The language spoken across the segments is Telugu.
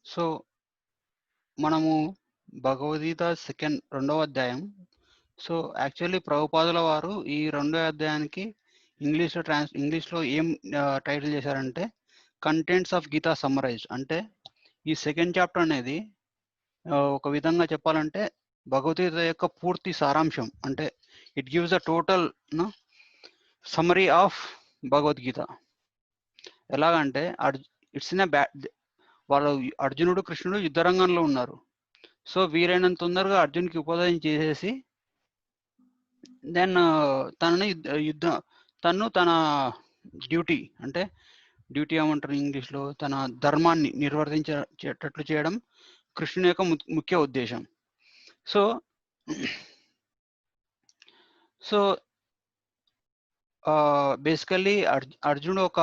సో మనము భగవద్గీత రెండవ అధ్యాయం. సో యాక్చువల్లీ ప్రభుపాదుల వారు ఈ రెండో అధ్యాయానికి ఇంగ్లీష్లో ఏం టైటిల్ చేశారంటే కంటెంట్స్ ఆఫ్ గీతా సమ్మరైజ్. అంటే ఈ సెకండ్ చాప్టర్ అనేది ఒక విధంగా చెప్పాలంటే భగవద్గీత యొక్క పూర్తి సారాంశం. అంటే it gives a total summary of Bhagavad Gita. ఎలాగంటే ఇట్స్ ఇన్ వాళ్ళు అర్జునుడు కృష్ణుడు యుద్ధరంగంలో ఉన్నారు. సో వీలైనంత తొందరగా అర్జున్కి ఉపదేశం చేసేసి దెన్ తను తన డ్యూటీ అంటే డ్యూటీ ఏమంటారు ఇంగ్లీష్లో, తన ధర్మాన్ని నిర్వర్తించేటట్లు చేయడం కృష్ణుని యొక్క ముఖ్య ఉద్దేశం. సో సో బేసికల్లీ అర్జునుడు ఒక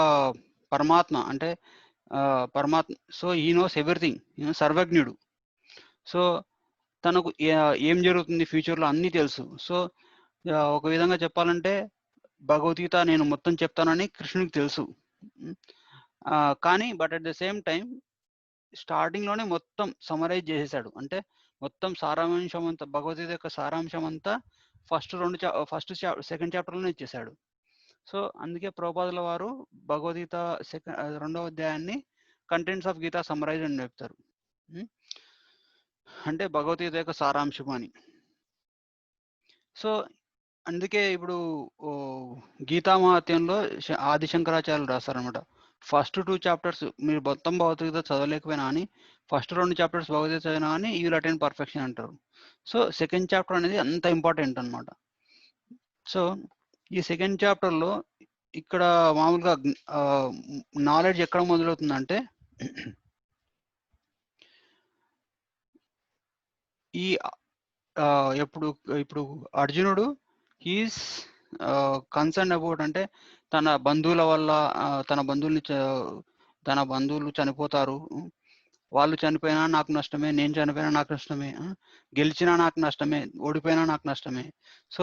పరమాత్మ. అంటే పరమాత్మ. సో ఈ నోస్ ఎవ్రీథింగ్, సర్వజ్ఞుడు. సో తనకు ఏం జరుగుతుంది ఫ్యూచర్లో అన్నీ తెలుసు. సో ఒక విధంగా చెప్పాలంటే భగవద్గీత నేను మొత్తం చెప్తానని కృష్ణుడికి తెలుసు. కానీ but at the same time స్టార్టింగ్లోనే మొత్తం సమరైజ్ చేసేసాడు. అంటే మొత్తం సారాంశం అంతా, భగవద్గీత యొక్క సారాంశం అంతా సెకండ్ చాప్టర్లోనే ఇచ్చేసాడు. సో అందుకే ప్రభుపాదుల వారు భగవద్గీత రెండవ అధ్యాయాన్ని కంటెంట్స్ ఆఫ్ గీతా సమ్మరైజ్ అని చెప్తారు. అంటే భగవద్గీత యొక్క సారాంశం అని. సో అందుకే ఇప్పుడు గీతామహాత్యంలో ఆది శంకరాచార్యులు రాస్తారనమాట. ఫస్ట్ 2 చాప్టర్స్ మీరు మొత్తం భగవద్గీత చదవలేకపోయినా అని, ఫస్ట్ 2 చాప్టర్స్ భగవద్గీత చదివినా అని యూ విల్ అటైన్ పర్ఫెక్షన్ అంటారు. సో సెకండ్ చాప్టర్ అనేది అంత ఇంపార్టెంట్ అనమాట. సో ఈ సెకండ్ చాప్టర్లో ఇక్కడ మామూలుగా నాలెడ్జ్ ఎక్కడ మొదలవుతుందంటే ఈ ఇప్పుడు అర్జునుడు హీస్ కన్సర్న్ అబౌట్, అంటే తన బంధువుల వల్ల తన బంధువులు చనిపోతారు, వాళ్ళు చనిపోయినా నాకు నష్టమే, నేను చనిపోయినా నాకు నష్టమే, గెలిచినా నాకు నష్టమే, ఓడిపోయినా నాకు నష్టమే. సో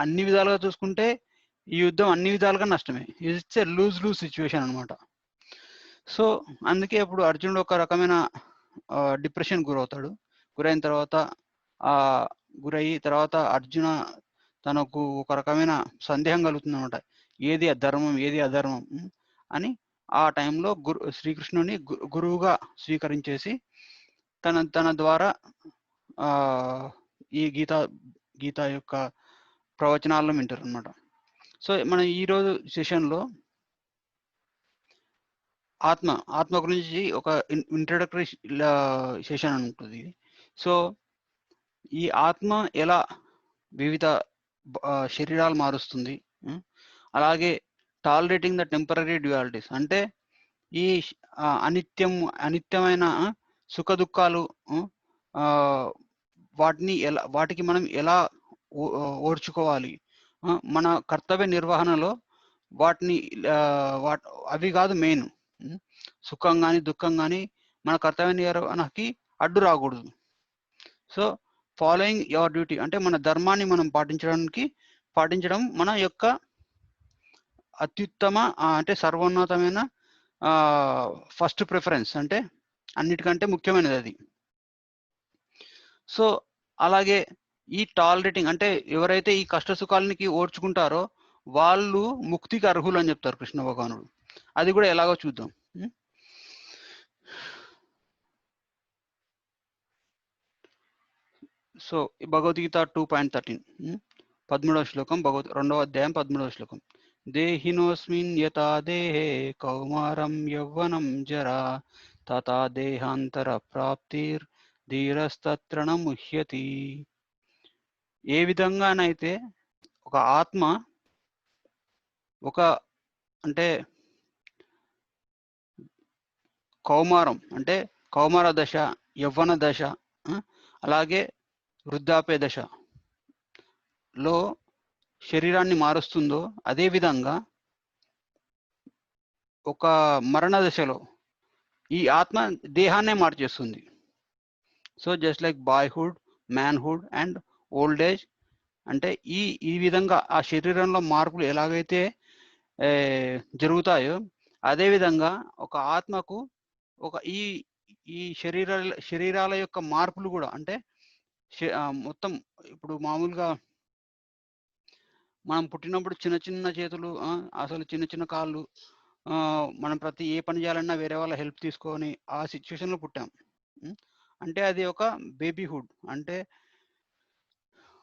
అన్ని విధాలుగా చూసుకుంటే ఈ యుద్ధం అన్ని విధాలుగా నష్టమే. ఇట్స్ ఏ లూజ్ సిచ్యువేషన్ అనమాట. సో అందుకే ఇప్పుడు అర్జునుడు ఒక రకమైన డిప్రెషన్ గురైన తర్వాత గురయ్యి తర్వాత అర్జున తనకు ఒక రకమైన సందేహం కలుగుతుంది అనమాట. ఏది ధర్మం, ఏది అధర్మం అని. ఆ టైంలో శ్రీకృష్ణుని గురువుగా స్వీకరించేసి తన ద్వారా ఈ గీత యొక్క ప్రవచనాలను వింటారు అనమాట. సో మనం ఈరోజు సెషన్లో ఆత్మ గురించి ఒక ఇంట్రడక్టరీ సెషన్ ఉంటుంది. సో ఈ ఆత్మ ఎలా వివిధ శరీరాలు మారుస్తుంది, అలాగే టాలరేటింగ్ ద టెంపరరీ డ్యుయాలిటీస్, అంటే ఈ అనిత్యమైన సుఖ దుఃఖాలు వాటికి మనం ఎలా ఓర్చుకోవాలి, మన కర్తవ్య నిర్వహణలో వాటిని అవి కాదు మెయిన్. సుఖం కానీ దుఃఖం కానీ మన కర్తవ్య నిర్వహణకి అడ్డు రాకూడదు. సో ఫాలోయింగ్ యువర్ డ్యూటీ అంటే మన ధర్మాన్ని మనం పాటించడం మన యొక్క అత్యుత్తమ అంటే సర్వోన్నతమైన ఫస్ట్ ప్రిఫరెన్స్, అంటే అన్నిటికంటే ముఖ్యమైనది అది. సో అలాగే ఈ టాలరేటింగ్ అంటే ఎవరైతే ఈ కష్ట సుఖాలకి ఓర్చుకుంటారో వాళ్ళు ముక్తికి అర్హులు అని చెప్తారు కృష్ణ భగవానుడు. అది కూడా ఎలాగో చూద్దాం. సో భగవద్గీత 2.13 13వ శ్లోకం, రెండవ అధ్యాయం 13వ శ్లోకం. దేహినోస్మిన్ యథా దేహే కౌమారం యవ్వనం జరా తథా దేహాంతర ప్రాప్తిర్ ధీరస్తత్ర న ముహ్యతి. ఏ విధంగానైతే ఒక ఆత్మ అంటే కౌమారం అంటే కౌమార దశ, యవ్వన దశ, అలాగే వృద్ధాప్య దశలో శరీరాన్ని మారుస్తుందో అదేవిధంగా ఒక మరణ దశలో ఈ ఆత్మ దేహాన్నే మార్చేస్తుంది. So just like boyhood, manhood and old age, అంటే ఈ విధంగా ఆ శరీరంలో మార్పులు ఎలాగైతే జరుగుతాయో అదేవిధంగా ఒక ఆత్మకు ఒక ఈ శరీరాల యొక్క మార్పులు కూడా అంటే మొత్తం ఇప్పుడు మామూలుగా మనం పుట్టినప్పుడు చిన్న చిన్న చేతులు, అసలు చిన్న చిన్న కాళ్ళు, మనం ప్రతి ఏ పని చేయాలన్నా వేరే వాళ్ళ హెల్ప్ తీసుకొని ఆ సిచ్యువేషన్‌లో పుట్టాం. అంటే అది ఒక బేబీహుడ్ అంటే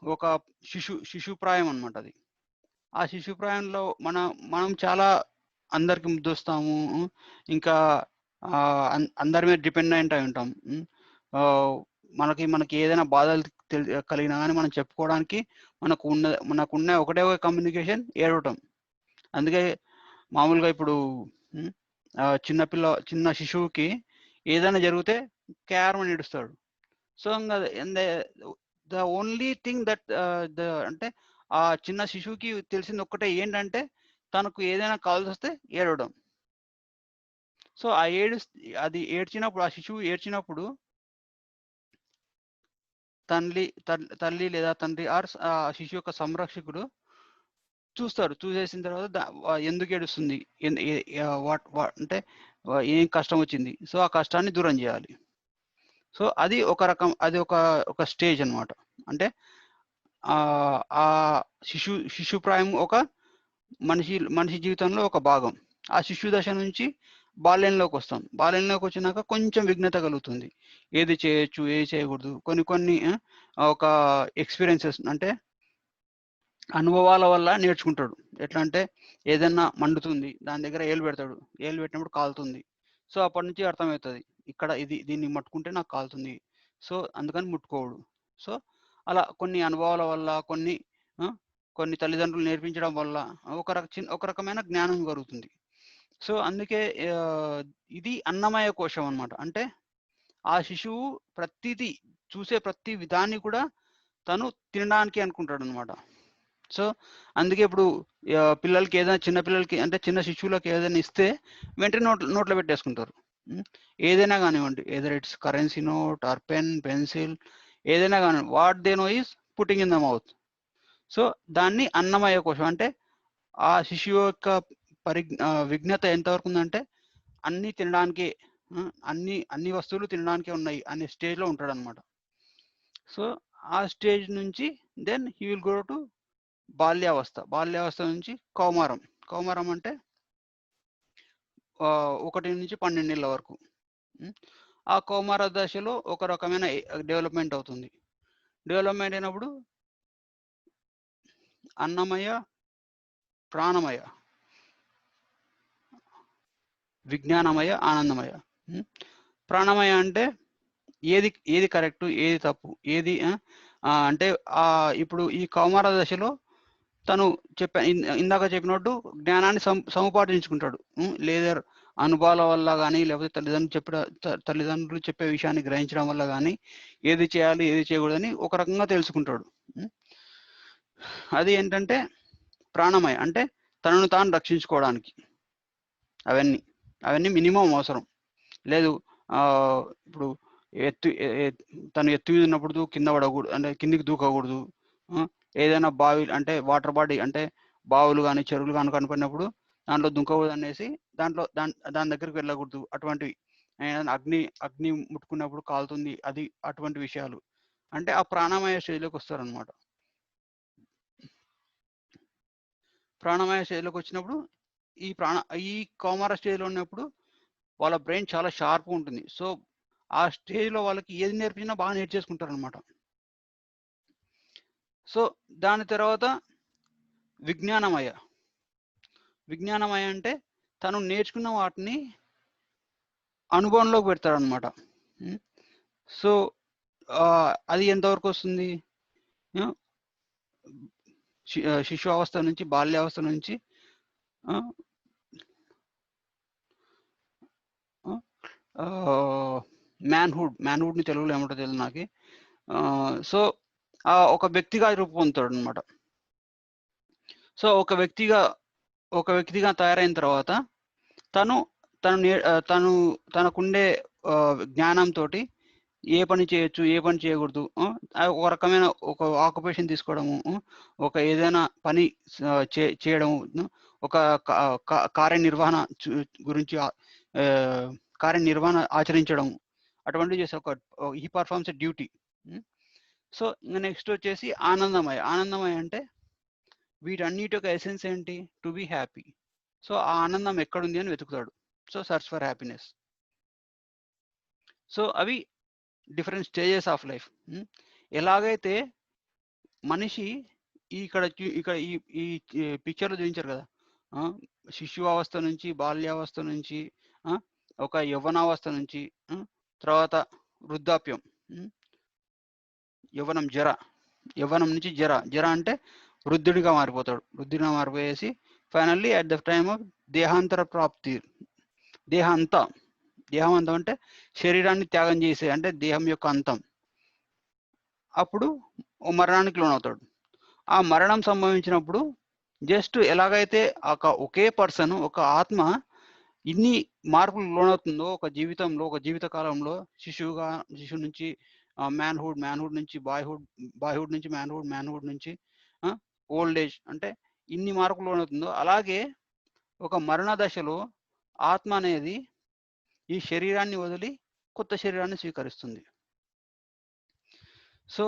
ఒక శిశుప్రాయం అన్నమాట అది. ఆ శిశుప్రాయంలో మనం చాలా అందరికి ముద్దొస్తాము. ఇంకా అందరి మీద డిపెండెంట్ అయి ఉంటాం. ఆహ్, మనకి ఏదైనా బాధలు కలిగినా గాని మనం చెప్పుకోవడానికి మనకున్న ఒకటే ఒక కమ్యూనికేషన్ ఏడవటం. అందుకే మామూలుగా ఇప్పుడు చిన్న శిశువుకి ఏదైనా జరిగితే క్యార్మని ఏడుస్తాడు. So the only thing that అంటే ఆ చిన్న శిశువుకి తెలిసింది ఒక్కటే ఏంటంటే తనకు ఏదైనా కావాల్సొస్తే ఏడవడం. సో అది ఏడ్చినప్పుడు, ఆ శిశువు ఏడ్చినప్పుడు తల్లి లేదా తండ్రి ఆర్ ఆ శిశువు యొక్క సంరక్షకుడు చూస్తారు. చూసేసిన తర్వాత ఎందుకు ఏడుస్తుంది? అంటే ఏం కష్టం వచ్చింది? సో ఆ కష్టాన్ని దూరం చేయాలి. సో అది ఒక స్టేజ్ అన్నమాట. అంటే ఆ శిశుప్రాయం ఒక మనిషి జీవితంలో ఒక భాగం. ఆ శిశు దశ నుంచి బాల్యంలోకి వస్తాం. బాల్యంలోకి వచ్చినాక కొంచెం విఘ్నత కలుగుతుంది. ఏది చేయొచ్చు, ఏది చేయకూడదు. కొన్ని ఒక ఎక్స్‌పీరియన్సెస్ అంటే అనుభవాల వల్ల నేర్చుకుంటాడు. ఎట్లా అంటే ఏదన్నా మండుతుంది. దాని దగ్గర ఏలు పెడతాడు. ఏలు పెట్టినప్పుడు కాలుతుంది. సో అప్పటి నుంచి అర్థమవుతది. ఇక్కడ దీన్ని ముట్టుకుంటే నాకు కాలుతుంది. సో అందుకని ముట్టుకోడు. సో అలా కొన్ని అనుభవాల వల్ల కొన్ని తల్లిదండ్రులు నేర్పించడం వల్ల ఒక రకమైన జ్ఞానం కలుగుతుంది. సో అందుకే ఇది అన్నమయ కోశం అన్నమాట. అంటే ఆ శిశువు చూసే ప్రతి విధాన్ని కూడా తను తినడానికి అనుకుంటాడన్నమాట. సో అందుకే ఇప్పుడు పిల్లలకి ఏదైనా చిన్న పిల్లలకి అంటే చిన్న శిశువులకి ఏదైనా ఇస్తే వెంటనే నోట్లో పెట్టేసుకుంటారు. ఏదైనా కానివ్వండి, either it's currency note are pen, pencil ఏదైనా కానివ్వండి, what they know is putting in the mouth. So దాన్ని అన్నమయ కోశం అంటే ఆ శిశువు యొక్క విఘ్నత ఎంతవరకు ఉందంటే అన్ని తినడానికి, అన్ని వస్తువులు తినడానికే ఉన్నాయి అనే స్టేజ్‌లో ఉంటాడన్నమాట. సో ఆ స్టేజ్ నుంచి then he will go to బాల్యావస్థ నుంచి కౌమారం. కౌమారం అంటే 1-12 ఏళ్ల వరకు. ఆ కౌమార దశలో ఒక రకమైన డెవలప్‌మెంట్ అవుతుంది. డెవలప్‌మెంట్ అయినప్పుడు అన్నమయ, ప్రాణమయ, విజ్ఞానమయ, ఆనందమయ. ప్రాణమయ అంటే ఏది కరెక్ట్, ఏది తప్పు, ఏది అంటే ఇప్పుడు ఈ కౌమార దశలో తను ఇందాక చెప్పినట్టు జ్ఞానాన్ని సముపార్జించుకుంటాడు. లేదా అనుభవాల వల్ల గానీ, లేకపోతే తల్లిదండ్రులు చెప్పే విషయాన్ని గ్రహించడం వల్ల గానీ, ఏది చేయాలి, ఏది చేయకూడదని ఒక రకంగా తెలుసుకుంటాడు. అది ఏంటంటే ప్రాణమయ అంటే తనను తాను రక్షించుకోవడానికి. అవన్నీ మినిమం అవసరం. లేదు ఇప్పుడు తను ఎత్తు మీద ఉన్నప్పుడు కింద పడకూడదు, అంటే కిందికి దూకకూడదు. ఏదైనా బావి అంటే వాటర్ బాడీ అంటే బావులు కానీ చెరువులు కానీ కనపడినప్పుడు దాంట్లో దుంకకూడదు అనేసి దాని దగ్గరికి వెళ్ళకూడదు. అటువంటివి అగ్ని ముట్టుకున్నప్పుడు కాలుతుంది, అది అటువంటి విషయాలు అంటే ఆ ప్రాణమయ స్టేజ్లోకి వస్తారనమాట. ప్రాణమయ స్టేజ్లోకి వచ్చినప్పుడు ఈ కౌమార స్టేజ్లో ఉన్నప్పుడు వాళ్ళ బ్రెయిన్ చాలా షార్ప్గా ఉంటుంది. సో ఆ స్టేజ్లో వాళ్ళకి ఏది నేర్పించినా బాగా నేర్చేసుకుంటారు అనమాట. సో దాని తర్వాత విజ్ఞానమయ అంటే తను నేర్చుకున్న వాటిని అనుభవంలోకి పెడతాడనమాట. సో అది ఎంతవరకు వస్తుంది? శిశు అవస్థ నుంచి బాల్యావస్థ నుంచి మ్యాన్హుడ్ని తెలుగులో ఏమంటో తెలియదు నాకు. సో ఒక వ్యక్తిగా రూపొందుతాడు అనమాట. సో ఒక వ్యక్తిగా తయారైన తర్వాత తనకుండే జ్ఞానంతో ఏ పని చేయొచ్చు, ఏ పని చేయకూడదు, ఒక రకమైన ఒక ఆక్యుపేషన్ తీసుకోవడము, ఒక ఏదైనా పని చేయడము, ఒక కార్యనిర్వహణ గురించి కార్యనిర్వహణ ఆచరించడం అటువంటివి చేసే ఒక he performs a duty. So ఇంకా నెక్స్ట్ వచ్చేసి ఆనందమయ. ఆనందమయ అంటే వీటన్నిటి యొక్క ఎసెన్స్ ఏంటి? To be happy. సో ఆ ఆనందం ఎక్కడుంది అని వెతుకుతాడు. So search for happiness. So అవి డిఫరెంట్ స్టేజెస్ ఆఫ్ లైఫ్. ఎలాగైతే మనిషి ఇక్కడ ఈ పిక్చర్లో చూపించారు కదా, శిశువావస్థ నుంచి, బాల్యావస్థ నుంచి, ఒక యవ్వనావస్థ నుంచి, తర్వాత వృద్ధాప్యం, యవ్వనం జర, యవ్వనం నుంచి జర, జర అంటే వృద్ధుడిగా మారిపోతాడు. వృద్ధుడిగా మారిపోయేసి finally at the time of దేహాంతర ప్రాప్తి, దేహాంతం అంటే శరీరాన్ని త్యాగం చేసే, అంటే దేహం యొక్క అంతం. అప్పుడు మరణానికి లోనవుతాడు. ఆ మరణం సంభవించినప్పుడు జస్ట్ ఎలాగైతే ఒకే పర్సన్, ఒక ఆత్మ ఇన్ని మార్పులు లోనవుతుందో ఒక జీవితంలో, ఒక జీవిత కాలంలో, శిశువు నుంచి మ్యాన్హుడ్ నుంచి బాయ్హుడ్ నుంచి మ్యాన్హుడ్ నుంచి ఓల్డ్ ఏజ్, అంటే ఇన్ని మార్పులు లోనవుతుందో అలాగే ఒక మరణ దశలో ఆత్మ అనేది ఈ శరీరాన్ని వదిలి కొత్త శరీరాన్ని స్వీకరిస్తుంది. సో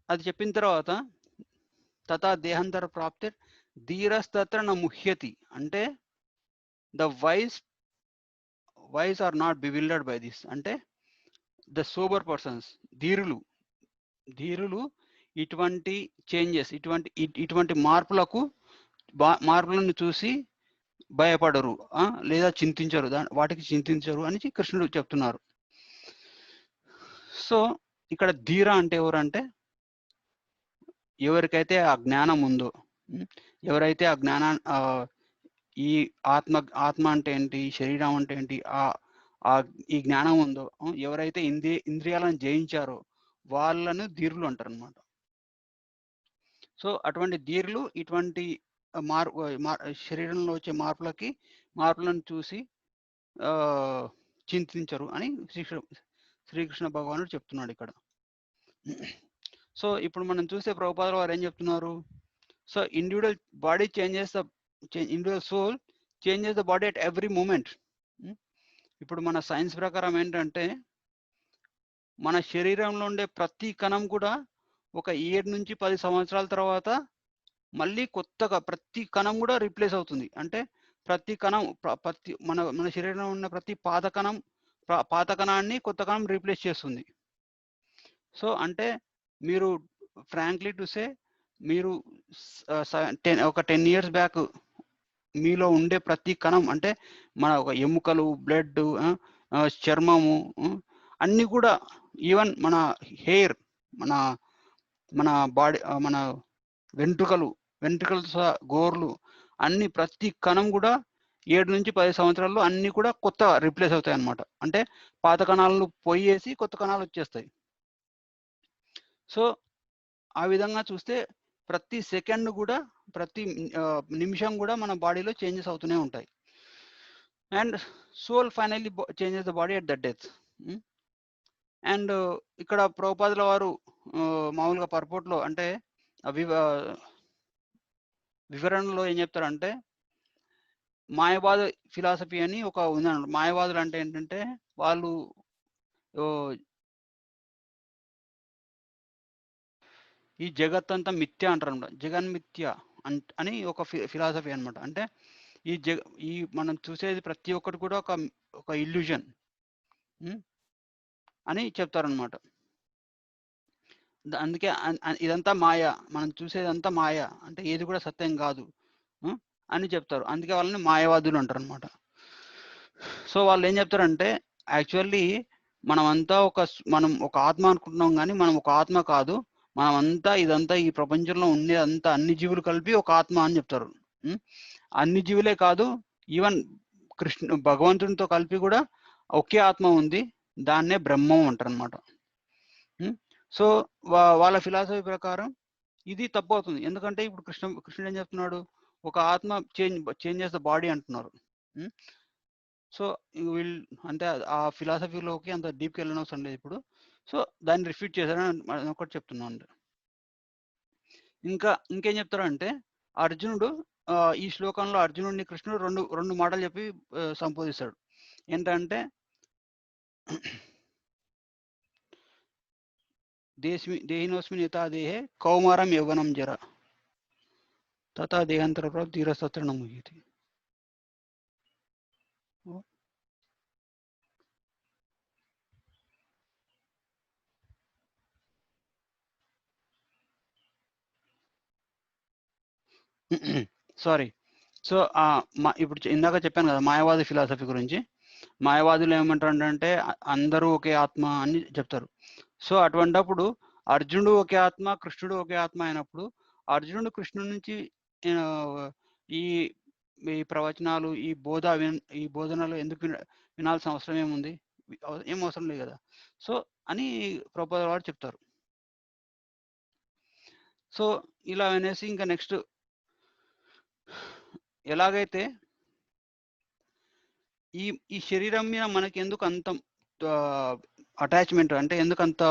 అది చెప్పిన తర్వాత తథా దేహాంతర ప్రాప్తి ధీరస్తత్ర న ముహ్యతి, అంటే the wise are not bewildered by this, అంటే ద సోబర్ పర్సన్స్, ధీరులు ఇటువంటి చేంజెస్, ఇటువంటి మార్పులను చూసి భయపడరు, లేదా చింతించరు, వాటికి చింతించరు అని కృష్ణుడు చెప్తున్నారు. సో ఇక్కడ ధీర అంటే ఎవరంటే ఎవరికైతే ఆ జ్ఞానం ఉందో, ఎవరైతే ఆ జ్ఞానాన్ని, ఈ ఆత్మ అంటే ఏంటి, శరీరం అంటే ఏంటి, ఈ జ్ఞానం ఉందో, ఎవరైతే ఇంద్రియాలను జయించారో వాళ్ళను ధీరులు అంటారు అనమాట. సో అటువంటి ధీరులు ఇటువంటి శరీరంలో వచ్చే మార్పులను చూసి చింతించరు అని శ్రీకృష్ణ భగవానుడు చెప్తున్నాడు ఇక్కడ. సో ఇప్పుడు మనం చూస్తే ప్రభుపాదుల వారు ఏం చెప్తున్నారు? So individual body individual soul changes the body at every moment. ఇప్పుడు మన సైన్స్ ప్రకారం ఏంటంటే మన శరీరంలో ఉండే ప్రతి కణం కూడా ఒక 7 నుంచి 10 సంవత్సరాల తర్వాత మళ్ళీ కొత్తగా ప్రతి కణం కూడా రీప్లేస్ అవుతుంది. అంటే ప్రతి కణం మన శరీరంలో ఉన్న ప్రతి పాత కణాన్ని కొత్త కణం రీప్లేస్ చేస్తుంది. సో అంటే మీరు ఫ్రాంక్లీ టు సే, మీరు ఒక 10 years బ్యాక్ మీలో ఉండే ప్రతి కణం, అంటే మన ఒక ఎముకలు, బ్లడ్, చర్మము, అన్నీ కూడా, ఈవెన్ మన హెయిర్, మన బాడీ, మన వెంట్రుకలు, గోర్లు, అన్ని ప్రతి కణం కూడా 7 నుంచి 10 సంవత్సరాల్లో అన్ని కూడా కొత్త రీప్లేస్ అవుతాయి అన్నమాట. అంటే పాత కణాలను పోయేసి కొత్త కణాలు వచ్చేస్తాయి. సో ఆ విధంగా చూస్తే ప్రతి సెకండ్ కూడా, ప్రతి నిమిషం కూడా మన బాడీలో చేంజెస్ అవుతూనే ఉంటాయి. And soul finally changes the body at the death. And ఇక్కడ ప్రభుపాదుల వారు మామూలుగా పర్పోర్ట్లో, అంటే వివరణలో ఏం చెప్తారంటే, మాయవాద ఫిలాసఫీ అని ఒక ఉందన్నమాట. మాయవాదులు అంటే ఏంటంటే వాళ్ళు ఈ జగత్తంతా మిథ్య అంటారు అనమాట. జగన్మిథ్య అని ఒక ఫిలాసఫీ అనమాట. అంటే ఈ మనం చూసేది ప్రతి ఒక్కటి కూడా ఒక ఇల్యూజన్ అని చెప్తారనమాట. అందుకే ఇదంతా మాయ, మనం చూసేదంతా మాయ, అంటే ఏది కూడా సత్యం కాదు అని చెప్తారు. అందుకే వాళ్ళని మాయవాదులు అంటారు అనమాట. సో వాళ్ళు ఏం చెప్తారంటే, యాక్చువల్లీ మనం ఒక ఆత్మ అనుకుంటున్నాం, కానీ మనం ఒక ఆత్మ కాదు, ఇదంతా ఈ ప్రపంచంలో ఉండేదంతా అన్ని జీవులు కలిపి ఒక ఆత్మ అని చెప్తారు. అన్ని జీవులే కాదు, ఈవెన్ భగవంతునితో కలిపి కూడా ఒకే ఆత్మ ఉంది, దాన్నే బ్రహ్మం అంటారు అనమాట. సో వాళ్ళ ఫిలాసఫీ ప్రకారం ఇది తప్పు అవుతుంది. ఎందుకంటే ఇప్పుడు కృష్ణుడు ఏం చెప్తున్నాడు, ఒక ఆత్మ చేంజెస్ ద బాడీ అంటున్నారు. సో అంటే ఆ ఫిలాసఫీలోకి అంత డీప్కి వెళ్ళిన అవసరం లేదు ఇప్పుడు. సో దాన్ని రిఫ్యూట్ చేశారని ఒకటి చెప్తున్నాను. ఇంకేం చెప్తారంటే, అర్జునుడు ఈ శ్లోకంలో అర్జునుడిని కృష్ణుడు రెండు మాటలు చెప్పి సంబోధిస్తాడు. ఏంటంటే దేహినోస్మిన్ యథా దేహే కౌమారం యౌవనం జర తథా దేహాంతర ధీరస్తత్ర నముహ్యతి. సారీ. సో ఇప్పుడు ఇందాక చెప్పాను కదా మాయావాది ఫిలాసఫీ గురించి. మాయావాదులు ఏమంటారంటే అందరూ ఒకే ఆత్మ అని చెప్తారు. సో అటువంటప్పుడు అర్జునుడు ఒకే ఆత్మ, కృష్ణుడు ఒకే ఆత్మ అయినప్పుడు అర్జునుడు కృష్ణుడి నుంచి ఈ ఈ ప్రవచనాలు, ఈ బోధనలు ఎందుకు వినాల్సిన అవసరం ఏముంది? ఏం అవసరం లేదు కదా. సో అని ప్రభుపాదుల వారు చెప్తారు. సో ఇలా అనేసి ఇంకా నెక్స్ట్ ఎలాగైతే ఈ శరీరం మీద మనకి ఎందుకు అంత అటాచ్మెంట్, అంటే ఎందుకు అంత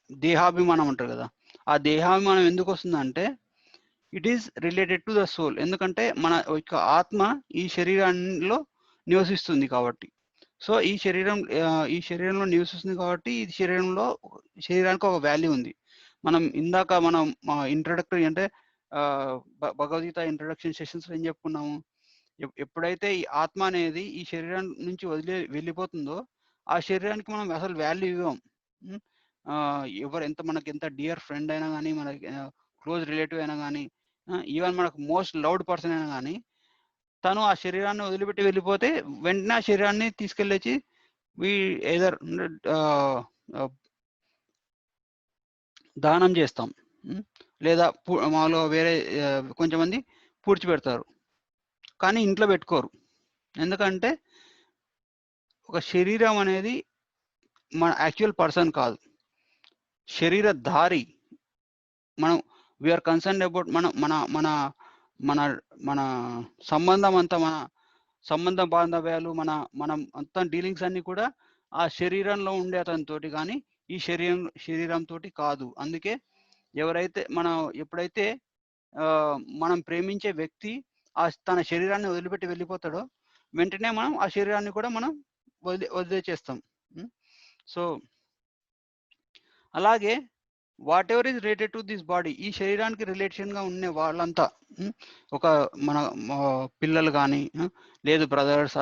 దేహాభిమానం అంటారు కదా, ఆ దేహాభిమానం ఎందుకు వస్తుందంటే it is related to the soul. ఎందుకంటే మన యొక్క ఆత్మ ఈ శరీరంలో నివసిస్తుంది కాబట్టి. సో ఈ శరీరంలో నివసిస్తుంది కాబట్టి ఈ శరీరానికి ఒక వాల్యూ ఉంది. మనం ఇంట్రడక్టరీ అంటే భగవద్గీత ఇంట్రడక్షన్ సెషన్స్ ఏం చెప్పుకున్నాము, ఎప్పుడైతే ఈ ఆత్మ అనేది ఈ శరీరం నుంచి వెళ్ళిపోతుందో ఆ శరీరానికి మనం అసలు వాల్యూ ఇవ్వం. మనకి ఎంత డియర్ ఫ్రెండ్ అయినా కానీ, మనకి క్లోజ్ రిలేటివ్ అయినా కానీ, ఈవెన్ మనకు మోస్ట్ లవ్డ్ పర్సన్ అయినా కానీ, తను ఆ శరీరాన్ని వదిలిపెట్టి వెళ్ళిపోతే వెంటనే ఆ శరీరాన్ని తీసుకెళ్ళేసి దానం చేస్తాం, లేదా మాలో వేరే కొంచెమంది పూడ్చిపెడతారు, కానీ ఇంట్లో పెట్టుకోరు. ఎందుకంటే ఒక శరీరం అనేది మన యాక్చువల్ పర్సన్ కాదు, శరీరధారి. మనం వీఆర్ కన్సర్న్ అబౌట్ మన సంబంధం అంతా, మన సంబంధ బాంధవ్యాలు, మనం అంతా డీలింగ్స్ అన్ని కూడా ఆ శరీరంలో ఉండే అతనితోటి కానీ ఈ శరీరంతో కాదు. అందుకే ఎప్పుడైతే మనం ప్రేమించే వ్యక్తి తన శరీరాన్ని వదిలిపెట్టి వెళ్ళిపోతాడో వెంటనే మనం ఆ శరీరాన్ని కూడా మనం వదిలేచేస్తాం. సో అలాగే what ever is related to this body, ఈ శరీరానికి రిలేషన్ గా ఉండే వాళ్ళంతా, ఒక మన పిల్లలు కానీ, లేదు బ్రదర్స్,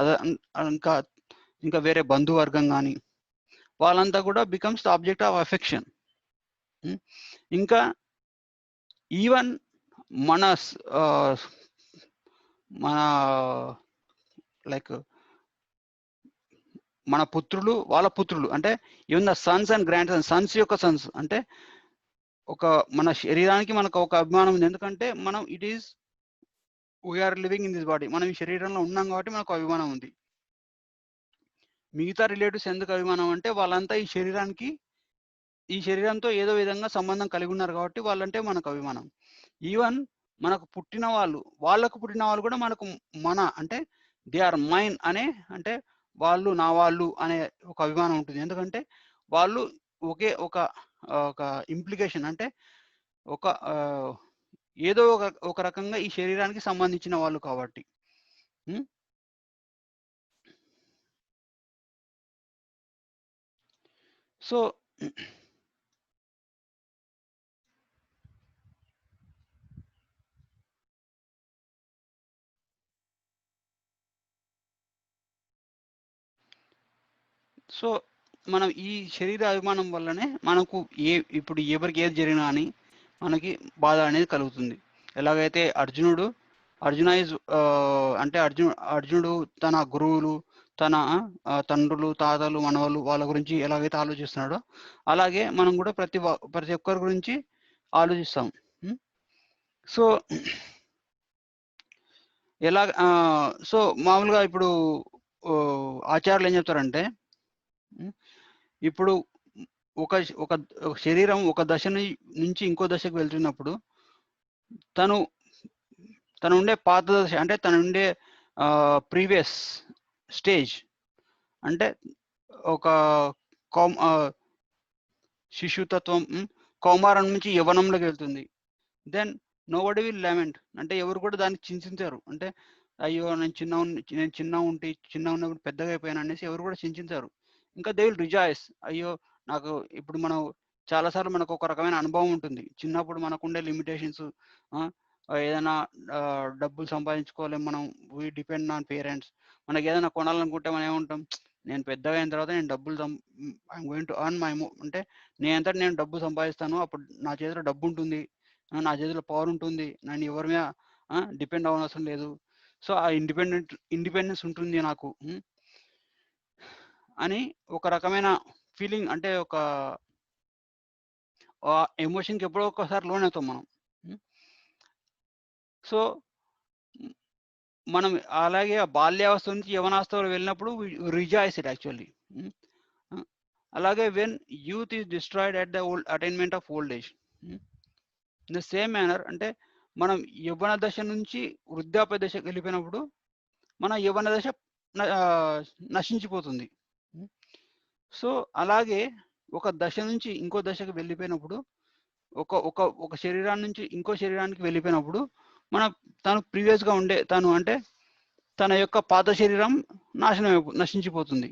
ఇంకా వేరే బంధువర్గం కానీ, వాళ్ళంతా కూడా becomes the object of affection. ఇంకా ఈవెన్ మన మన పుత్రులు, వాళ్ళ పుత్రులు, అంటే even the sons and grandsons యొక్క సన్స్, అంటే మన శరీరానికి మనకు ఒక అభిమానం ఉంది. ఎందుకంటే మనం we're living in this body, మనం ఈ శరీరంలో ఉన్నాం కాబట్టి మనకు అభిమానం ఉంది. మిగతా రిలేటివ్స్ ఎందుకు అభిమానం అంటే వాళ్ళంతా ఈ శరీరంతో ఏదో విధంగా సంబంధం కలిగి ఉన్నారు కాబట్టి వాళ్ళంటే మనకు అభిమానం. ఈవెన్ వాళ్ళకు పుట్టిన వాళ్ళు కూడా మనకు అంటే దే ఆర్ మైన్ అనే, అంటే వాళ్ళు నా వాళ్ళు అనే ఒక అభిమానం ఉంటుంది. ఎందుకంటే వాళ్ళు ఒకే ఒక ఇంప్లికేషన్, అంటే ఏదో ఒక రకంగా ఈ శరీరానికి సంబంధించిన వాళ్ళు కాబట్టి. సో సో మనం ఈ శరీర అభిమానం వల్లనే మనకు ఇప్పుడు ఎవరికి ఏది జరిగినా అని మనకి బాధ అనేది కలుగుతుంది. ఎలాగైతే అర్జున అంటే అర్జునుడు తన గురువులు, తన తండ్రులు, తాతలు, మనవలు, వాళ్ళ గురించి ఎలాగైతే ఆలోచిస్తున్నాడో అలాగే మనం కూడా ప్రతి ఒక్కరి గురించి ఆలోచిస్తాం. సో సో మామూలుగా ఇప్పుడు ఆచార్యులు ఏం చెప్తారంటే, ఇప్పుడు ఒక శరీరం ఒక దశ నుంచి ఇంకో దశకు వెళ్తున్నప్పుడు తను ఉండే పాత దశ, అంటే తను ఉండే ప్రీవియస్ స్టేజ్, అంటే ఒక శిశుతత్వం, కౌమారం నుంచి యవ్వనంలోకి వెళ్తుంది. Then nobody will lament. అంటే ఎవరు కూడా దాన్ని చింతించరు. అంటే అయ్యో! నేను చిన్నగా ఉన్నప్పుడు పెద్దగా అయిపోయాను అనేసి ఎవరు కూడా చింతించరు. ఇంకా దే విల్ రిజాయిస్. అయ్యో! నాకు ఇప్పుడు మనం చాలా సార్లు మనకు ఒక రకమైన అనుభవం ఉంటుంది. చిన్నప్పుడు మనకుండే లిమిటేషన్స్ ఆ! ఏదైనా డబ్బులు సంపాదించుకోలేం మనం. We depend on parents. మనకేదైనా కొనాలనుకుంటే మనం ఏమంటాం? నేను పెద్దగా అయిన తర్వాత నేను I'm going to earn my అంటే నేనంతట నేను డబ్బు సంపాదిస్తాను. అప్పుడు నా చేతిలో డబ్బుంటుంది. నా చేతిలో పవర్ ఉంటుంది. నేను ఎవరి మీద డిపెండ్ అవ్వనవసరం లేదు. సో, ఆ ఇండిపెండెన్స్ ఉంటుంది నాకు. అని ఒక రకమైన ఫీలింగ్ అంటే ఒక ఎమోషన్‌కి ఎప్పుడో ఒక్కసారి లోనవుతాం మనం. హ్మ్. సో, హ్మ్, మనం అలాగే ఆ బాల్యావస్థ నుంచి యవనావస్థలో వెళ్ళినప్పుడు రిజాయిస్ ఇట్ యాక్చువల్లీ. హ్మ్. ఆహ్, అలాగే when youth is destroyed at the attainment of old age. హ్మ్. ఇన్ ద సేమ్ మేనర్ అంటే మనం యవ్వన దశ నుంచి వృద్ధాప్య దశకి వెళ్ళిపోయినప్పుడు మన యవ్వన దశ నశించిపోతుంది. హ్మ్. సో, అలాగే ఒక దశ నుంచి ఇంకో దశకు వెళ్ళిపోయినప్పుడు ఒక ఒక ఒక శరీరాన్ని నుంచి ఇంకో శరీరానికి వెళ్ళిపోయినప్పుడు మన తను ప్రీవియస్‌గా ఉండే తను అంటే తన యొక్క పాత శరీరం నశించిపోతుంది.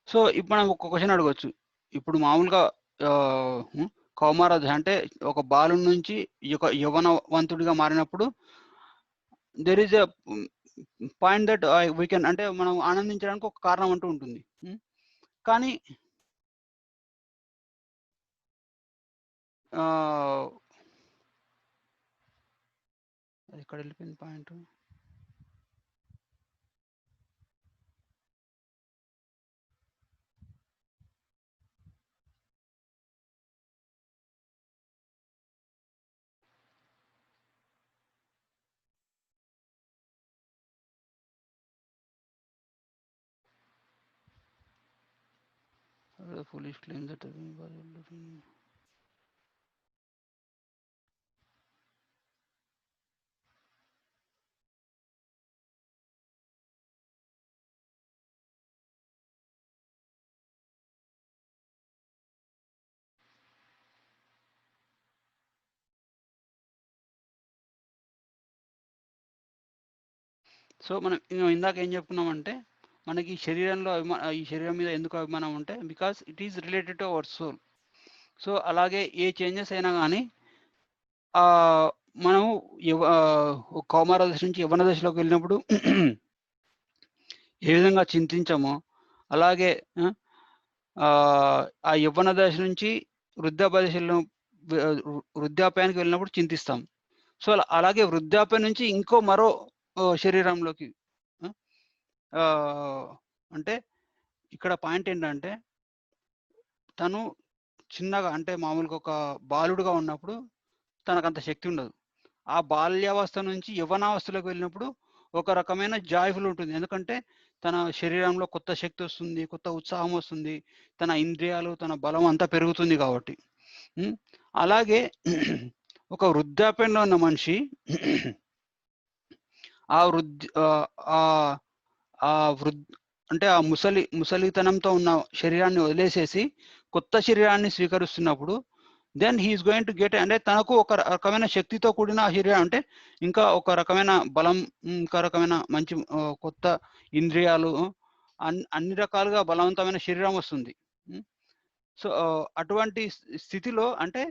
సో, ఇప్పుడు మనం ఒక క్వెషన్ అడగొచ్చు. ఇప్పుడు మామూలుగా కౌమార దశ అంటే ఒక బాలుడి నుంచి యవ్వనవంతుడిగా మారినప్పుడు there is a point that we can అంటే మనం ఆనందించడానికి ఒక కారణం అంటూ ఉంటుంది. కానీ ఆహ్, ఎక్కడెళ్ళిపోయింది point? Foolish claim that so, మనం ఇందాక ఏం చెప్పుకున్నామంటే, మనకి ఈ శరీరం మీద ఎందుకు అభిమానం అంటే, because it is related to our soul. So, అలాగే ఏ చేంజెస్ అయినా గానీ ఆహ్, మనము కౌమార దశ నుంచి యవ్వన దశలోకి వెళ్ళినప్పుడు ఏ విధంగా చింతించామో, అలాగే ఆ యవ్వన దశ నుంచి వృద్ధాప్య దశలో వృద్ధాప్యానికి వెళ్ళినప్పుడు చింతిస్తాం. సో, అలాగే వృద్ధాప్యం నుంచి మరో శరీరంలోకి ఆ! ఆహ్, అంటే ఇక్కడ పాయింట్ ఏంటంటే, తను చిన్నగా అంటే మామూలుగా ఒక బాలుడుగా ఉన్నప్పుడు తనకంత శక్తి ఉండదు. ఆ బాల్యావస్థ నుంచి యవ్వనావస్థలోకి వెళ్ళినప్పుడు ఒక రకమైన జాయ్‌ఫుల్ ఉంటుంది. ఎందుకంటే తన శరీరంలో కొత్త శక్తొస్తుంది, కొత్త ఉత్సాహం వస్తుంది. తన ఇంద్రియాలు, తన బలం అంతా పెరుగుతుంది కాబట్టి. హ్మ్. అలాగే ఒక వృద్ధాప్యంలో ఉన్న మనిషి ఆ వృద్ ఆహ్, ఆహ్, ఆ వృద్ అంటే ఆ ముసలితనంతో ఉన్న శరీరాన్ని వదిలేసేసి కొత్త శరీరాన్ని స్వీకరిస్తున్నప్పుడు then he is going to get అంటే తనకు ఒక రకమైన శక్తితో కూడిన శరీరం అంటే ఇంకా ఒక రకమైన బలం, ఇంకా రకమైన మంచి కొత్త ఇంద్రియాలు, అన్ని రకాలుగా బలవంతమైన శరీరం వస్తుంది. హ్మ్. సో, అటువంటి స్థితిలో అంటే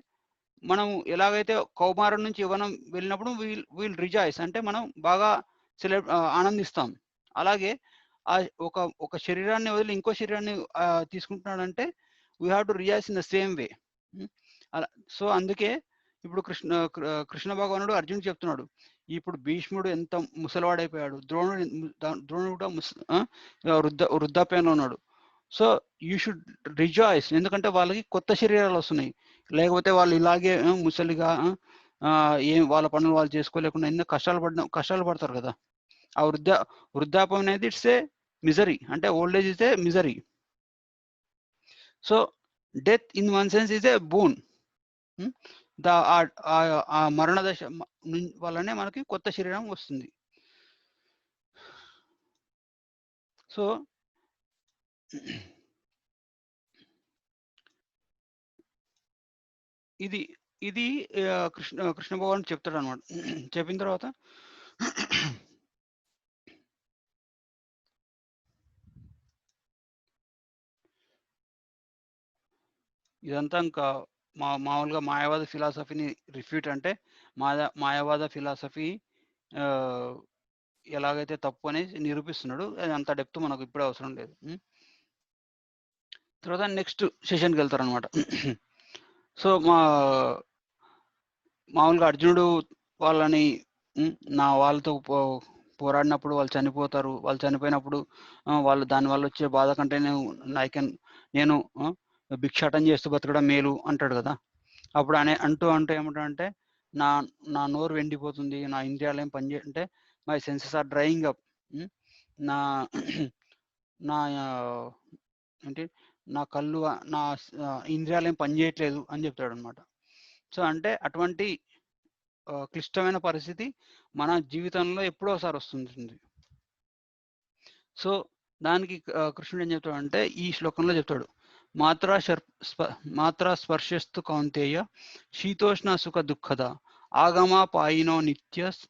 మనం ఎలాగైతే కౌమారం నుంచి యవ్వనం వెళ్ళినప్పుడు వీల్ రిజాయిస్ అంటే మనం బాగా ఆనందిస్తాం. అలాగే ఒక ఒక శరీరాన్ని వదిలి ఇంకో శరీరాన్ని తీసుకుంటున్నాడంటే we have to rejoice in the same way. Hmm. అలా సో, అందుకే ఇప్పుడు కృష్ణ భగవానుడు అర్జున్‌కి చెప్తున్నాడు. ఇప్పుడు భీష్ముడు ఎంత ముసలివాడైపోయాడు. ద్రోణుడు కూడా వృద్ధాప్యంలో ఉన్నాడు. సో, యూ షుడ్ రిజాయిస్ ఎందుకంటే వాళ్ళకి కొత్త శరీరాలొస్తున్నాయి. లేకపోతే వాళ్ళు ఇలాగే ముసలిగా ఏం వాళ్ళ పనులు వాళ్ళు చేసుకోలేకుండా ఎన్నో కష్టాలు పడతారు కదా! ఆ వృద్ధాప్యం అనేది ఇట్స్ ఏ మిజరీ. అంటే old age is a misery. So, death in one sense is a boon. హ్మ్. ద ఆహ్, ఆహ్, ఆ మరణ దశ వల్లనే మనకి కొత్త శరీరం వస్తుంది. సో ఇది ఇది కృష్ణ భగవానుడు చెప్తాడనమాట. చెప్పిన తర్వాత ఇదంతా ఇంకా మామూలుగా మాయావాద ఫిలాసఫీని రిఫ్యూట్ అంటే మాయావాద ఫిలాసఫీ ఆహ్, ఎలాగైతే తప్పు అనేసి నిరూపిస్తున్నాడు. అది అంత డెప్త్ మనకు ఇప్పుడే అవసరం లేదు. తర్వాత నెక్స్ట్ సెషన్‌కెళ్తారనమాట. సో, మామూలుగా అర్జునుడు వాళ్ళని నా వాళ్ళతో పోరాడినప్పుడు వాళ్ళు చనిపోతారు. వాళ్ళు చనిపోయినప్పుడు వాళ్ళు దానివల్ల వచ్చే బాధ కంటే నేను భిక్షాటన చేస్తూ బతకడం మేలు అంటాడు గదా! అప్పుడు అంటూ ఏమంటాడంటే, నా నా నోరు ఎండిపోతుంది. నా ఇంద్రియాలేం అంటే my senses are drying up. Hmm. నా నా ఏంటి నా కళ్ళు ఇంద్రియాలేం పనిచేయట్లేదు అని చెప్తాడనమాట. సో, అంటే అటువంటి క్లిష్టమైన పరిస్థితి మన జీవితంలో ఎప్పుడో ఒకసారి వస్తుంటుంది. సో, దానికి కృష్ణుడు ఏం చెప్తాడంటే ఈ శ్లోకంలో చెప్తాడు. మాత్రా స్పర్శస్తు కౌంతేయ శీతోష్ణ సుఖ దుఃఖద ఆగమాపాయినో నిత్యస్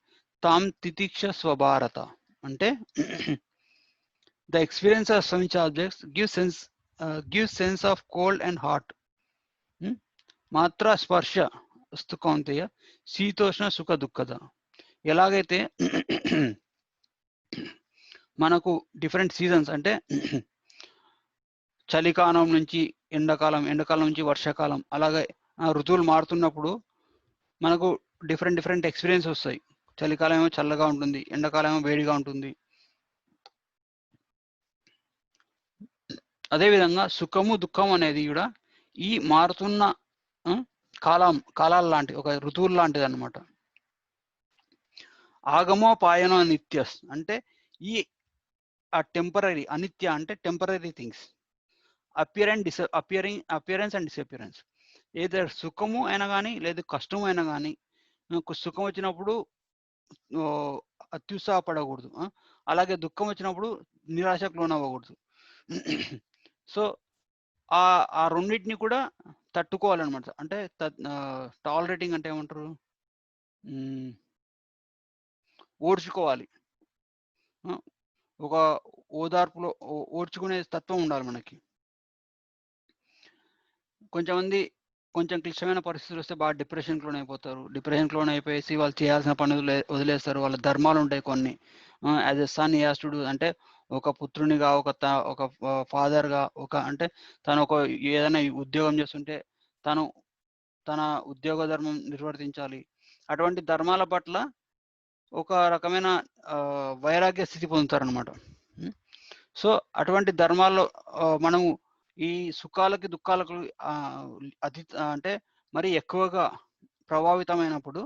తాం తితిక్ష స్వభారత. అంటే the experience of some objects give sense of cold and hot. మాత్రా స్పర్శ స్తు కౌంతేయ శీతోష్ణ సుఖ దుఃఖద. ఎలాగైతే మనకు డిఫరెంట్ సీజన్స్ అంటే చలికాలం నుంచి ఎండాకాలం, ఎండాకాలం నుంచి వర్షాకాలం, అలాగే ఋతువులు మారుతున్నప్పుడు మనకు డిఫరెంట్ ఎక్స్పీరియన్స్ వస్తాయి. చలికాలం ఏమో చల్లగా ఉంటుంది, ఎండాకాలం ఏమో వేడిగా ఉంటుంది. అదేవిధంగా సుఖము దుఃఖం అనేది కూడా ఈ మారుతున్న కాలాల లాంటి ఒక ఋతువులు లాంటిది అనమాట. ఆగమో పాయనో నిత్యస్ అంటే ఈ టెంపరరీ, అనిత్య అంటే temporary things, appearance and disappearance. Either సుఖము అయినా కానీ లేదు కష్టము అయినా కానీ, సుఖం వచ్చినప్పుడు అత్యుత్సాహపడకూడదు, అలాగే దుఃఖం వచ్చినప్పుడు నిరాశకు లోనవ్వకూడదు. సో ఆ రెండింటిని కూడా తట్టుకోవాలన్నమాట. అంటే టాలరేటింగ్ అంటే ఏమంటారు, ఓర్చుకోవాలి. ఒక ఓదార్పులో ఓర్చుకునే తత్వం ఉండాలి మనకి. కొంచెం క్లిష్టమైన పరిస్థితులు వస్తే బాగా డిప్రెషన్‌కి లోనైపోతారు. డిప్రెషన్‌కి లోనైపోయేసి వాళ్ళు చేయాల్సిన పనులు వదిలేస్తారు. వాళ్ళ ధర్మాలు ఉంటాయి కొన్ని. As a son he has to do, అంటే ఒక పుత్రునిగా, ఒక ఫాదర్‌గా, అంటే తను ఏదైనా ఉద్యోగం చేస్తుంటే తను తన ఉద్యోగ ధర్మం నిర్వర్తించాలి. అటువంటి ధర్మాల పట్ల ఒక రకమైన వైరాగ్య స్థితి పొందుతారనమాట. సో, అటువంటి ధర్మాల్లో మనము ఈ సుఖాలకి, దుఃఖాలకు అంటే మరి ఎక్కువగా ప్రభావితమైనప్పుడు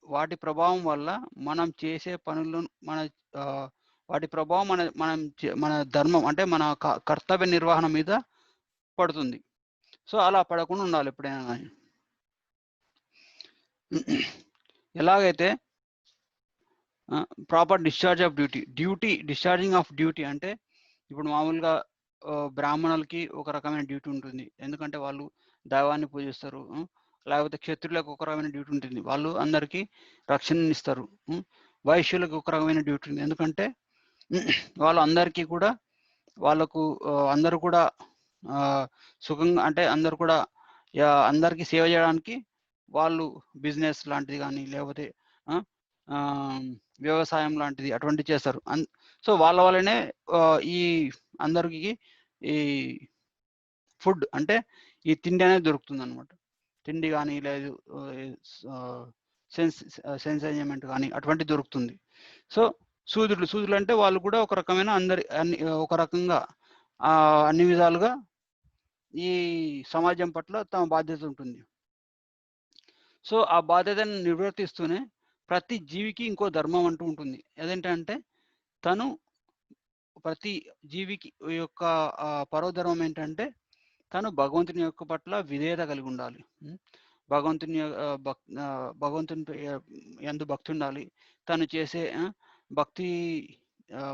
వాటి ప్రభావం వల్ల మనం చేసే పనులను వాటి ప్రభావం మన ధర్మం అంటే మన కర్తవ్య నిర్వహణ మీద పడుతుంది. సో, అలా పడకుండా ఉండాలి ఎప్పుడైనా కానీ. ఎలాగైతే proper discharge of discharging of duty అంటే ఇప్పుడు మామూలుగా బ్రాహ్మణులకి ఒక రకమైన డ్యూటీ ఉంటుంది. ఎందుకంటే వాళ్ళు దైవాన్ని పూజిస్తారు. లేకపోతే క్షత్రియులకు ఒక రకమైన డ్యూటీ ఉంటుంది. వాళ్ళు అందరికీ రక్షణనిస్తారు. వైశ్యులకు ఒక రకమైన డ్యూటీ ఉంది. ఎందుకంటే వాళ్ళు అందరికీ కూడా అందరూ కూడా సుఖంగా, అంటే అందరూ కూడా అందరికీ సేవ చేయడానికి వాళ్ళు బిజినెస్ లాంటిది కానీ లేకపోతే వ్యవసాయం లాంటిది అటువంటివి చేస్తారు. సో వాళ్ళ వల్లనే ఈ అందరికి ఈ ఫుడ్ అంటే ఈ తిండి అనేది దొరుకుతుందనమాట. తిండి కానీ లేదు సెన్స్ ఎంజాయ్మెంట్ కానీ అటువంటిది దొరుకుతుంది. సో శూద్రులు అంటే వాళ్ళు కూడా ఒక రకమైన ఒక రకంగా అన్ని విధాలుగా ఈ సమాజం పట్ల తమ బాధ్యత ఉంటుంది. సో ఆ బాధ్యతను నిర్వర్తిస్తూనే ప్రతి జీవికి ఇంకో ధర్మం అంటూ ఉంటుంది. అదేంటంటే తను ప్రతి జీవికి యొక్క పరమధర్మం ఏంటంటే తను భగవంతుని యొక్క పట్ల విధేయత కలిగి ఉండాలి. భగవంతుని యందు భక్తి ఉండాలి. తను చేసే భక్తి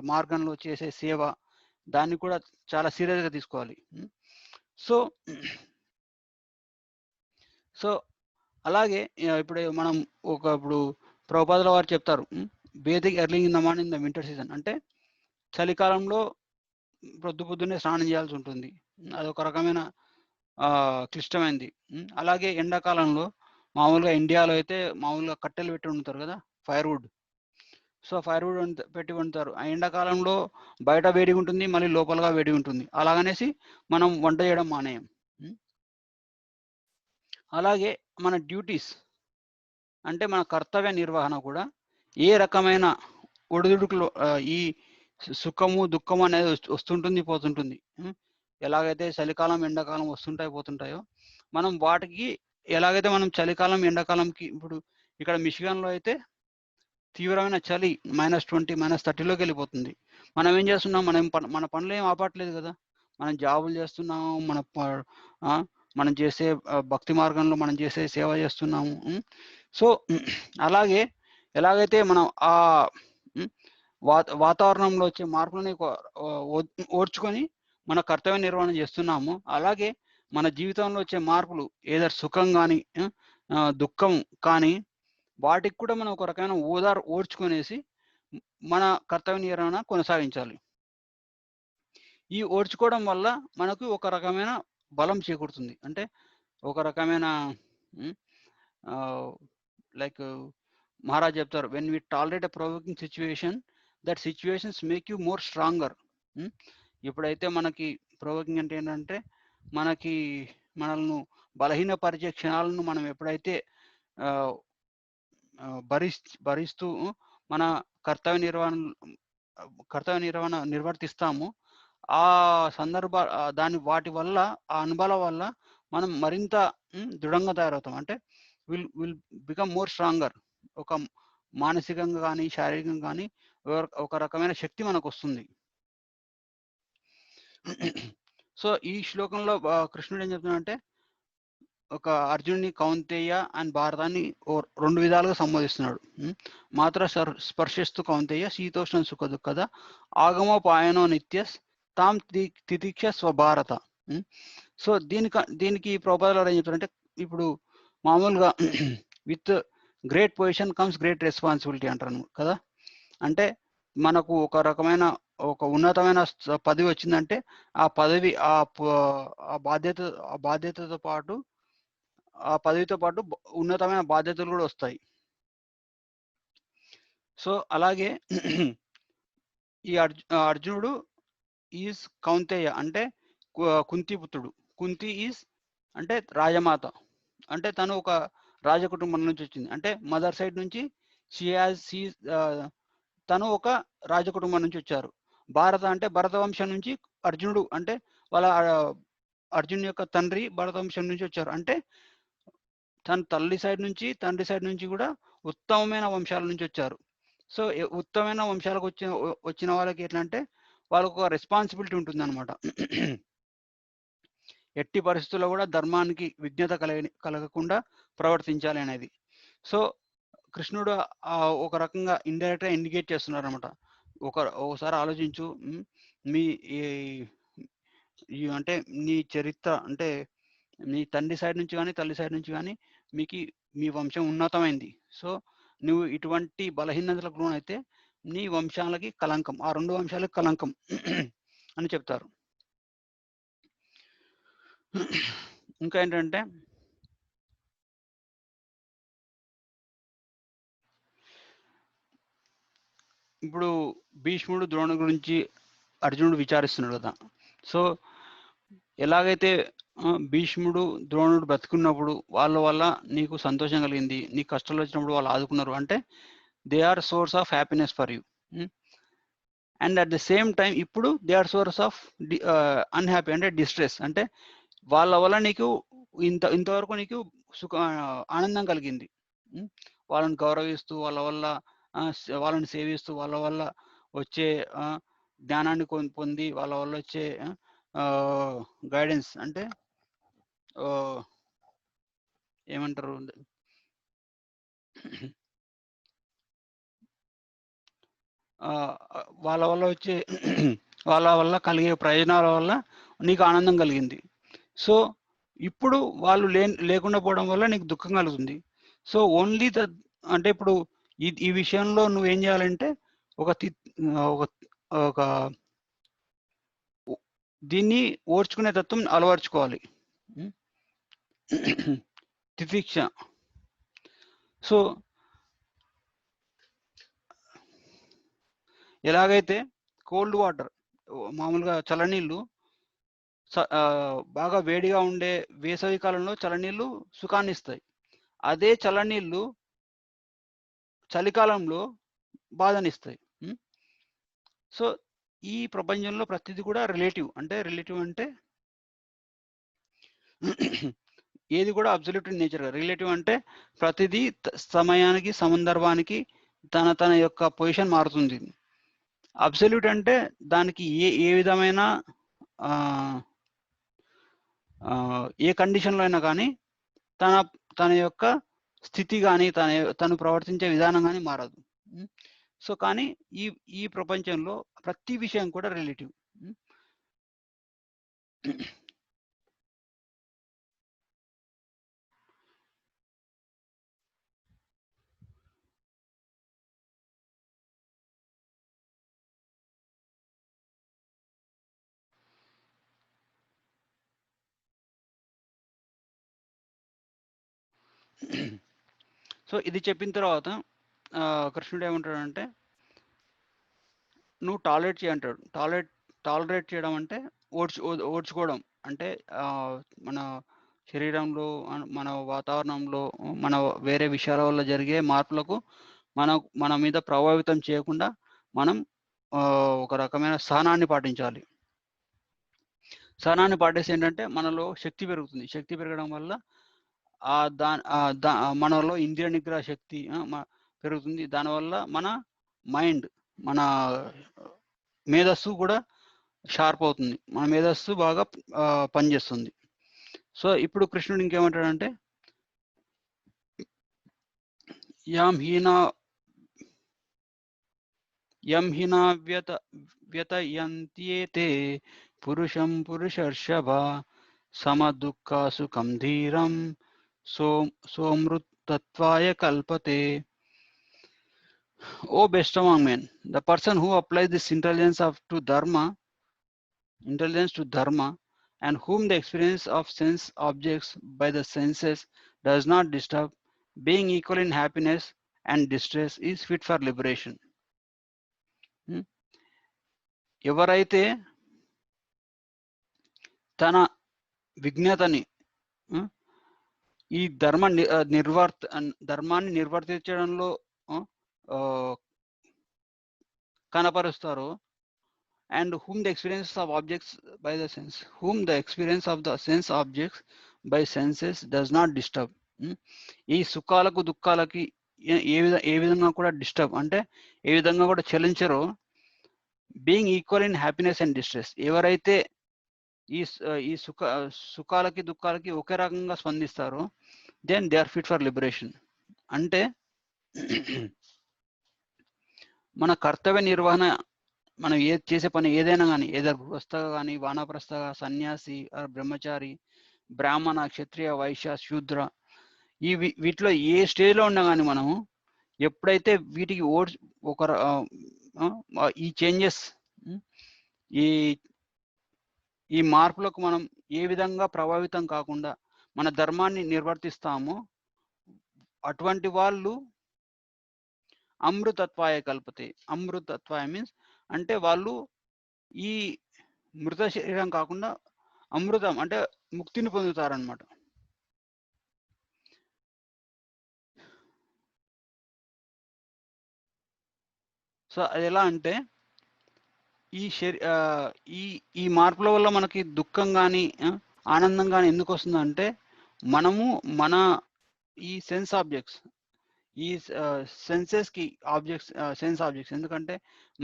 మార్గంలో చేసే సేవ దాన్ని కూడా చాలా సీరియస్‌గా తీసుకోవాలి. సో సో అలాగే ఇప్పుడు మనం ఇప్పుడు ప్రభుపాదుల వారు చెప్తారు, Vedic early in the morning the winter season, అంటే చలికాలంలో పొద్దున్నే స్నానం చేయాల్సి ఉంటుంది. అదొక రకమైన క్లిష్టమైంది. అలాగే ఎండాకాలంలో మామూలుగా ఇండియాలో అయితే మామూలుగా కట్టెలు పెట్టి వండుతారు కదా, ఫైర్‌వుడ్. సో ఫైర్‌వుడ్ పెట్టి వండుతారు. ఆ ఎండాకాలంలో బయట వేడిగా ఉంటుంది, మళ్ళీ లోపలగా వేడిగా ఉంటుంది. అలాగనేసి మనం వంట చేయడం మానేయం. అలాగే మన డ్యూటీస్ అంటే మన కర్తవ్య నిర్వహణ కూడా ఏ రకమైన ఒడిదుడుకులు ఈ సుఖము, దుఃఖము అనేది వస్తుంటుంది, పోతుంటుంది. ఎలాగైతే చలికాలం, ఎండాకాలం వస్తుంటాయి, పోతుంటాయో మనం వాటికి ఎలాగైతే మనం చలికాలం, ఎండాకాలంకి ఇప్పుడు ఇక్కడ మిషిగన్‌లో అయితే తీవ్రమైన చలి -20, -30లోకి వెళ్ళిపోతుంది. మనం ఏం చేస్తున్నాం? మన పనులు ఏం ఆపట్లేదు కదా! మనం జాబులు చేస్తున్నాము. మనం చేసే భక్తి మార్గంలో మనం చేసే సేవ చేస్తున్నాము. సో అలాగే ఎలాగైతే మనం వాతావరణంలో వచ్చే మార్పులని ఓర్చుకొని మన కర్తవ్య నిర్వహణ చేస్తున్నాము. అలాగే మన జీవితంలో వచ్చే మార్పులు ఏదర్ సుఖం కానీ, దుఃఖం కానీ, వాటికి కూడా మనం ఒక రకమైన ఓర్చుకొనేసి మన కర్తవ్య నిర్వహణ కొనసాగించాలి. ఈ ఓర్చుకోవడం వల్ల మనకు ఒక రకమైన బలం చేకూరుతుంది. అంటే ఒక రకమైన లైక్ మహారాజ్ చెప్తారు, when we tolerate a provoking situation, that situations make you more stronger. ఎప్పుడైతే మనకి ప్రొవోకింగ్ అంటే ఏంటంటే మనకి మనల్ని బలహీనపరిచే క్షణాలను మనం ఎప్పుడైతే భరిస్తూ మన కర్తవ్య నిర్వహణ నిర్వర్తిస్తాము, ఆ వాటి వల్ల, ఆ అనుభవాల వల్ల మనం మరింత దృఢంగా తయారవుతాం. అంటే విల్ బికమ్ మోర్ స్ట్రాంగర్. ఒక మానసికంగా కానీ, శారీరకంగా కానీ ఒక రకమైన శక్తి మనకు వస్తుంది. సో ఈ శ్లోకంలో కృష్ణుడు ఏం చెప్తున్నాడంటే, ఒక అర్జునుని, కౌంతేయ అండ్ భారతాన్ని 2 విధాలుగా సంబోధిస్తున్నాడు. మాత్ర స్పర్శిస్తూ కౌంతేయ శీతోష్ణ సుఖ దుఃఖద ఆగమోపాయనో నిత్యస్ తాం తితిక్ష స్వభారత. సో దీనికి ప్రభుపాదులు ఏం చెప్తారంటే, ఇప్పుడు మామూలుగా with great position comes great responsibility అంటారు కదా. అంటే మనకు ఒక రకమైన ఒక ఉన్నతమైన పదవి వచ్చిందంటే ఆ పదవి ఆ బాధ్యతతో పాటు, ఆ పదవితో పాటు ఉన్నతమైన బాధ్యతలు కూడా వస్తాయి. సో అలాగే ఈ అర్జునుడు ఈజ్ కౌంతేయ అంటే కుంతిపుత్రుడు. కుంతి ఈజ్ అంటే రాజమాత, అంటే తను ఒక రాజకుటుంబం నుంచి వచ్చింది. అంటే మదర్ సైడ్ నుంచి తను ఒక రాజకుటుంబం నుంచి వచ్చారు. భారత అంటే భరత వంశం నుంచి అర్జునుడు, అంటే వాళ్ళ అర్జున్ యొక్క తండ్రి భరత వంశం నుంచి వచ్చారు. అంటే తన తల్లి సైడ్ నుంచి, తండ్రి సైడ్ నుంచి కూడా ఉత్తమమైన వంశాల నుంచి వచ్చారు. సో ఉత్తమమైన వంశాలకు వచ్చిన వాళ్ళకి ఎట్లా అంటే వాళ్ళకు ఒక రెస్పాన్సిబిలిటీ ఉంటుంది అనమాట. ఎట్టి పరిస్థితుల్లో కూడా ధర్మానికి విఘ్నత కలగకుండా ప్రవర్తించాలి అనేది. సో కృష్ణుడు ఒక రకంగా ఇండైరెక్ట్ గా ఇండికేట్ చేస్తున్నారు అనమాట. ఒకసారి ఆలోచించు, మీ అంటే నీ చరిత్ర, అంటే నీ తండ్రి సైడ్ నుంచి కానీ, తల్లి సైడ్ నుంచి కానీ మీ వంశం ఉన్నతమైంది. సో నువ్వు ఇటువంటి బలహీనతలకు లోనైతే నీ వంశాలకి కలంకం, ఆ 2 వంశాలకు కలంకం అని చెప్తారు. ఇంకా ఏంటంటే ఇప్పుడు భీష్ముడు, ద్రోణుడు గురించి అర్జునుడు విచారిస్తున్నాడు కదా. సో ఎలాగైతే భీష్ముడు, ద్రోణుడు బ్రతుకున్నప్పుడు వాళ్ళ వల్ల నీకు సంతోషం కలిగింది, నీకు కష్టాలు వచ్చినప్పుడు వాళ్ళు ఆదుకున్నారు, అంటే they are source of happiness for you. And at the same time ఇప్పుడు they are source of unhappy, అంటే డిస్ట్రెస్. అంటే వాళ్ళ వల్ల నీకు ఇంతవరకు నీకు ఆనందం కలిగింది. వాళ్ళని గౌరవిస్తూ, వాళ్ళని సేవిస్తూ, వాళ్ళ వల్ల వచ్చే జ్ఞానాన్ని పొంది, వాళ్ళ వల్ల వచ్చే గైడెన్స్, అంటే ఏమంటారు, వాళ్ళ వల్ల కలిగే ప్రయోజనాల వల్ల నీకు ఆనందం కలిగింది. సో ఇప్పుడు వాళ్ళు లేకుండా పోవడం వల్ల నీకు దుఃఖం కలుగుతుంది. సో ఓన్లీ అంటే ఇప్పుడు ఈ విషయంలో నువ్వేం చేయాలంటే ఒక ఒక దీన్ని ఓర్చుకునే తత్వం అలవర్చుకోవాలి. తితిక్ష. సో ఎలాగైతే కోల్డ్ వాటర్ మామూలుగా చల్లనీళ్ళు బాగా వేడిగా ఉండే వేసవి కాలంలో చల్లనీళ్ళు సుఖాన్ని ఇస్తాయి. అదే చల్లనీళ్ళు చలికాలంలో బాధనిస్తాయి. సో ఈ ప్రపంచంలో ప్రతిదీ కూడా రిలేటివ్ అంటే ఏది కూడా అబ్సల్యూట్ ఇన్ నేచర్. రిలేటివ్ అంటే ప్రతిదీ సమయానికి సందర్భానికి తన యొక్క పొజిషన్ మారుతుంది. అబ్సల్యూట్ అంటే దానికి ఏ విధమైన ఏ కండిషన్లో అయినా కానీ తన యొక్క స్థితి కానీ తను ప్రవర్తించే విధానం కానీ మారదు. సో కానీ ఈ ప్రపంచంలో ప్రతి విషయం కూడా రిలేటివ్. సో ఇది చెప్పిన తర్వాత కృష్ణుడు ఏమంటాడంటే నువ్వు టాలరేట్ చేయంటాడు. టాలరేట్ చేయడం అంటే ఓడ్చుకోవడం అంటే మన శరీరంలో మన వాతావరణంలో మన వేరే విషయాల వల్ల జరిగే మార్పులకు మన మీద ప్రభావితం చేయకుండా మనం ఒక రకమైన సహనాన్ని పాటించాలి. సహనాన్ని పాటిస్తే ఏంటంటే మనలో శక్తి పెరుగుతుంది. శక్తి పెరగడం వల్ల మనలో ఇంద్రియ నిగ్రహ శక్తి పెరుగుతుంది. దానివల్ల మన మైండ్ మన మేధస్సు కూడా షార్ప్ అవుతుంది. మన మేధస్సు బాగా పనిచేస్తుంది. సో ఇప్పుడు కృష్ణుడు ఇంకేమంటాడంటే యం హీనా వ్యతయంత్యేతే పురుషం పురుషర్షభ సమదుఃఖ సుఖం ధీరం సోమృతత్వాయ కల్పతే. O best among men, the person who applies this intelligence to dharma and whom the experience of sense objects by the senses does not disturb, being equal in happiness and distress, is fit for liberation. ఎవరైతే తన విజ్ఞతని ఈ ధర్మాన్ని నిర్వర్తించడంలో కనపరుస్తారో and whom the experience of objects by the sense objects by senses does not disturb. ఈ సుఖాలకు దుఃఖాలకి ఏ విధంగా కూడా డిస్టర్బ్ అంటే ఏ విధంగా కూడా చలించరో, being equal in happiness and distress, ఎవరైతే ఈ సుఖాలకి దుఃఖాలకి ఒకే రకంగా స్పందిస్తారో then they are fit for liberation. అంటే మన కర్తవ్య నిర్వహణ, మనం చేసే పని ఏదైనా కానీ, ఏదో గృహస్థగా కానీ, వానప్రస్థగా, సన్యాసి, బ్రహ్మచారి, బ్రాహ్మణ, క్షత్రియ, వైశ్య, శూద్ర, వీటిలో ఏ స్టేజ్లో ఉన్నా కానీ మనము ఎప్పుడైతే వీటికి ఈ చేంజెస్ ఈ మార్పులకు మనం ఏ విధంగా ప్రభావితం కాకుండా మన ధర్మాన్ని నిర్వర్తిస్తామో అటువంటి వాళ్ళు అమృతత్వాయ కల్పతే. అమృతత్వాయ మీన్స్ అంటే వాళ్ళు ఈ మృత శరీరం కాకుండా అమృతం అంటే ముక్తిని పొందుతారనమాట. సో అది ఎలా అంటే ఈ మార్పుల వల్ల మనకి దుఃఖం కానీ ఆనందం కానీ ఎందుకు వస్తుందంటే మనము మన ఈ సెన్స్ ఆబ్జెక్ట్స్, ఈ సెన్సెస్కి సెన్స్ ఆబ్జెక్ట్స్, ఎందుకంటే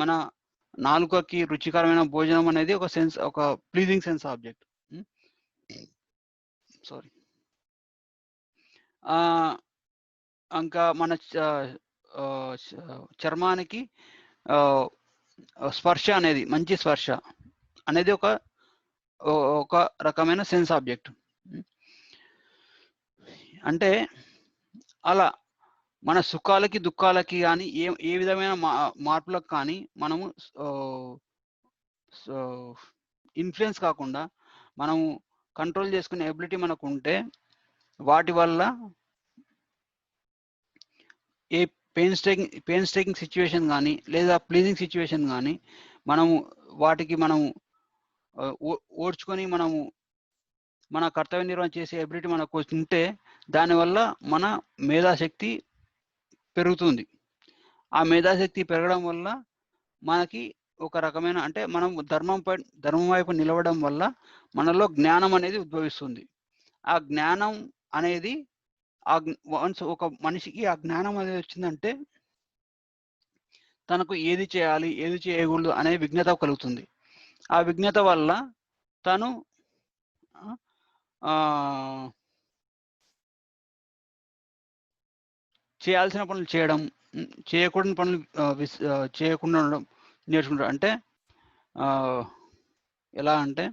మన నాలుకకి రుచికరమైన భోజనం అనేది ఒక ప్లీజింగ్ సెన్స్ ఆబ్జెక్ట్. సారీ, ఇంకా మన చర్మానికి స్పర్శ అనేది, మంచి స్పర్శ అనేది ఒక రకమైన సెన్స్ ఆబ్జెక్ట్. అంటే అలా మన సుఖాలకి, దుఃఖాలకి గాని ఏ విధమైన మార్పులకు కానీ మనము సో ఇన్‌ఫ్లుయెన్స్ కాకుండా మనము కంట్రోల్ చేసుకునే ఎబిలిటీ మనకుంటే వాటి వల్ల ఏ పెయిన్‌స్టేకింగ్ సిట్యుయేషన్ గాని లేదా ప్లీజింగ్ సిట్యుయేషన్ గాని మనము వాటికి మనము ఓర్చుకొని మనము మన కర్తవ్య నిర్వహణ చేసే ఎబిలిటీ మనకు ఉంటే దానివల్ల మన మేధాశక్తి పెరుగుతుంది. ఆ మేధాశక్తి పెరగడం వల్ల మనకి ఒక రకమైన అంటే మనం ధర్మం వైపు నిలవడం వల్ల మనలో జ్ఞానం అనేది ఉద్భవిస్తుంది. ఆ జ్ఞానం అనేది వన్స్ ఒక మనిషికి ఆ జ్ఞానం అనేది వచ్చిందంటే తనకు ఏది చేయాలి, ఏది చేయకూడదు అనే విజ్ఞత కలుగుతుంది. ఆ విజ్ఞత వల్ల తను చేయాల్సిన పనులు చేయడం, చేయకూడని పనులు చేయకుండా ఉండడం నేర్చుకుంటాడు. అంటే ఎలా అంటే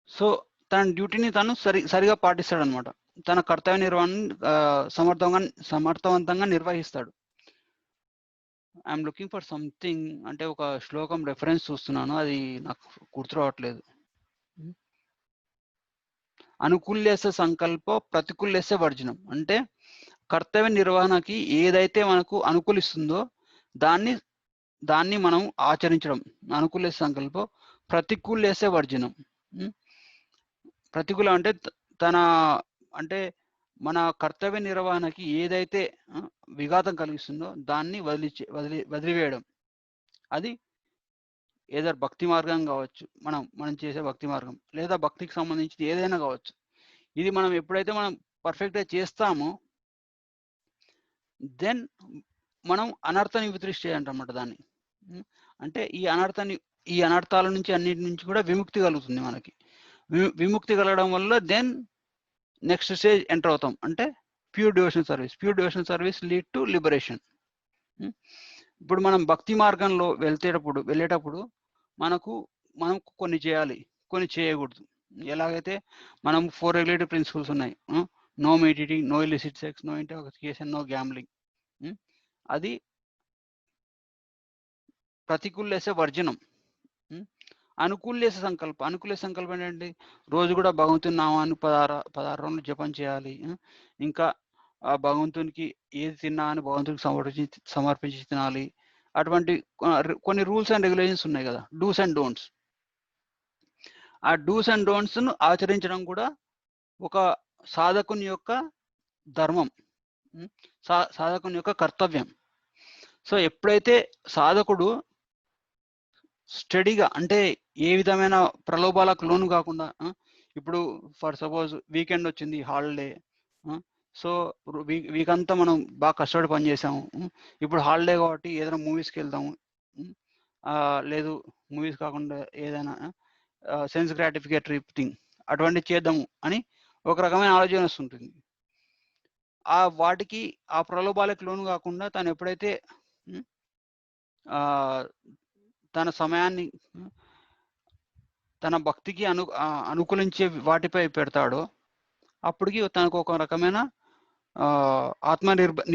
సో తన డ్యూటీని తను సరిగా పాటిస్తాడనమాట. తన కర్తవ్య నిర్వహణ సమర్థవంతంగా నిర్వహిస్తాడు. ఐఎమ్ లుకింగ్ ఫర్ సంథింగ్ అంటే ఒక శ్లోకం రెఫరెన్స్ చూస్తున్నాను, అది నాకు గుర్తు రావట్లేదు. అనుకూల్యస్య సంకల్ప ప్రతికూల్యస్య వర్జనం. అంటే కర్తవ్య నిర్వహణకి ఏదైతే మనకు అనుకూలిస్తుందో దాన్ని మనం ఆచరించడం. అనుకూల్యస్య సంకల్ప ప్రతికూల్యస్య వర్జనం. ప్రతికూల అంటే అంటే మన కర్తవ్య నిర్వహణకి ఏదైతే విఘాతం కలిగిస్తుందో దాన్ని వదిలివేయడం. అది ఏదర్ భక్తి మార్గం కావచ్చు, మనం చేసే భక్తి మార్గం, లేదా భక్తికి సంబంధించి ఏదైనా కావచ్చు. ఇది మనం ఎప్పుడైతే మనం పర్ఫెక్ట్గా చేస్తామో దెన్ మనం అనర్థ నివృత్తి అంటామన్నమాట దాన్ని. అంటే ఈ అనర్థాల నుంచి అన్నిటి నుంచి కూడా విముక్తి కలుగుతుంది మనకి. విముక్తి కలగడం వల్ల దెన్ నెక్స్ట్ స్టేజ్ ఎంటర్ అవుతాం. అంటే pure devotional service. Service lead to liberation. ఇప్పుడు మనం భక్తి మార్గంలో వెళ్ళేటప్పుడు మనం కొన్ని చేయాలి, కొన్ని చేయకూడదు. ఎలాగైతే మనం 4 రెగ్యులేటరీ ప్రిన్సిపల్స్ ఉన్నాయి. No meat eating, no illicit sex, no intoxication, no gambling. అది ప్రతికూల్యస్య వర్జనం. అనుకూల్యస్య సంకల్పం ఏంటంటే రోజు కూడా భగవంతుని నామాన్ని 16 రోజులు జపం చేయాలి. ఇంకా ఆ భగవంతునికి ఏది తిన్నా అని భగవంతునికి సమర్పించి తినాలి. అటువంటి కొన్ని రూల్స్ అండ్ రెగ్యులేషన్స్ ఉన్నాయి కదా, డూస్ అండ్ డోంట్స్. ఆ డూస్ అండ్ డోంట్స్ ను ఆచరించడం కూడా ఒక సాధకుని యొక్క ధర్మం, సాధకుని యొక్క కర్తవ్యం. సో ఎప్పుడైతే సాధకుడు స్టడీగా అంటే ఏ విధమైన ప్రలోభాలకు లోను కాకుండా, ఇప్పుడు ఫర్ సపోజ్ వీకెండ్ వచ్చింది, హాలిడే, సో వీక్ అంతా మనం బాగా కష్టపడి పనిచేసాము, ఇప్పుడు హాలిడే కాబట్టి ఏదైనా మూవీస్కి వెళ్దాము, లేదు మూవీస్ కాకుండా ఏదైనా సెన్స్ గ్రాటిఫికేటరీ థింగ్ అటువంటివి చేద్దాము అని ఒక రకమైన ఆలోచన వస్తుంటుంది. వాటికి ఆ ప్రలోభాలకు లోను కాకుండా తను ఎప్పుడైతే తన సమయాన్ని తన భక్తికి అనుకూలించే వాటిపై పెడతాడో అప్పటికి తనకు ఒక రకమైన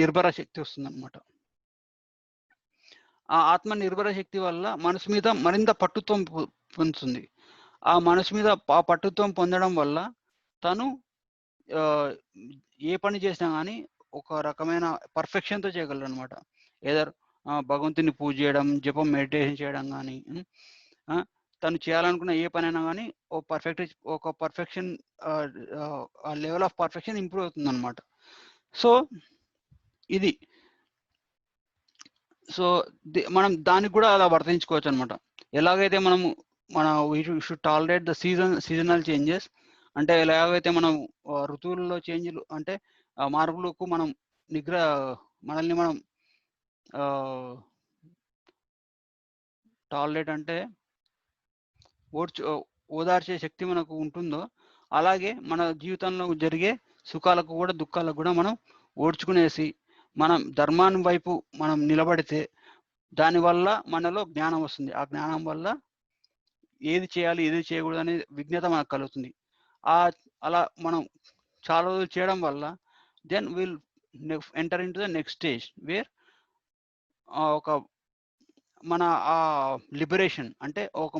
నిర్భర శక్తి వస్తుందన్నమాట. ఆ నిర్భర శక్తి వల్ల మనసు మీద మరింత పట్టుత్వం పొందుతుంది. ఆ మనసు మీద ఆ పట్టుత్వం పొందడం వల్ల తను ఏ పని చేసినా కానీ ఒక రకమైన పర్ఫెక్షన్తో చేయగలరు అనమాట. ఏదర్ భగవంతుని పూజ చేయడం, జపం, మెడిటేషన్ చేయడం కానీ, తను చేయాలనుకున్న ఏ పనైనా కానీ ఒక perfection level of perfection improve అవుతుంది అనమాట. సో ఇది మనం దానికి కూడా అలా వర్తించుకోవచ్చు అనమాట. ఎలాగైతే we should tolerate the seasonal changes, అంటే ఎలాగైతే మనం ఋతువుల్లో చేంజ్లు అంటే మార్పులకు మనల్ని మనం టాలరేట్ అంటే ఓదార్చే శక్తి మనకు ఉంటుందో, అలాగే మన జీవితంలో జరిగే సుఖాలకు కూడా దుఃఖాలకు కూడా మనం ఓడ్చుకునేసి మనం ధర్మాన్ని వైపు మనం నిలబడితే దానివల్ల మనలో జ్ఞానం వస్తుంది. ఆ జ్ఞానం వల్ల ఏది చేయాలి, ఏది చేయకూడదు అనే విజ్ఞత మనకు కలుగుతుంది. అలా మనం చాలా రోజులు చేయడం వల్ల then will enter into the next stage where ఒక మన లిబరేషన్ అంటే ఒక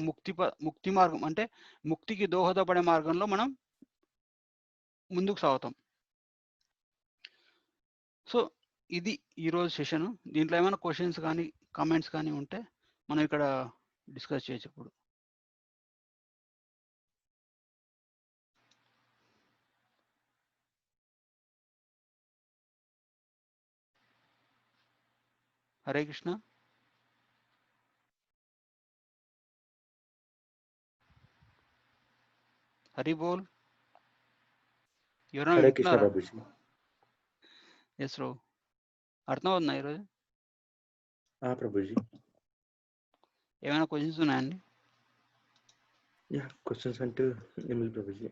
ముక్తి మార్గం, అంటే ముక్తికి దోహదపడే మార్గంలో మనం ముందుకు సాగుతాం. సో ఇది ఈరోజు సెషన్. దీంట్లో ఏమైనా క్వశ్చన్స్ కానీ కామెంట్స్ కానీ ఉంటే మనం ఇక్కడ డిస్కస్ చేయొచ్చు. ఇప్పుడు హరే కృష్ణ. హరి బోల్. ఎవరైనా హరే కృష్ణ వింటున్నారా? ప్రభుజీ. ఎస్ రో. అర్థమవుతుందా ఈరోజు? ప్రభుజీ. ఏమైనా క్వశ్చన్స్ ఉన్నాయండి? క్వశ్చన్స్ అంటూ ఏమి ప్రభుజీ.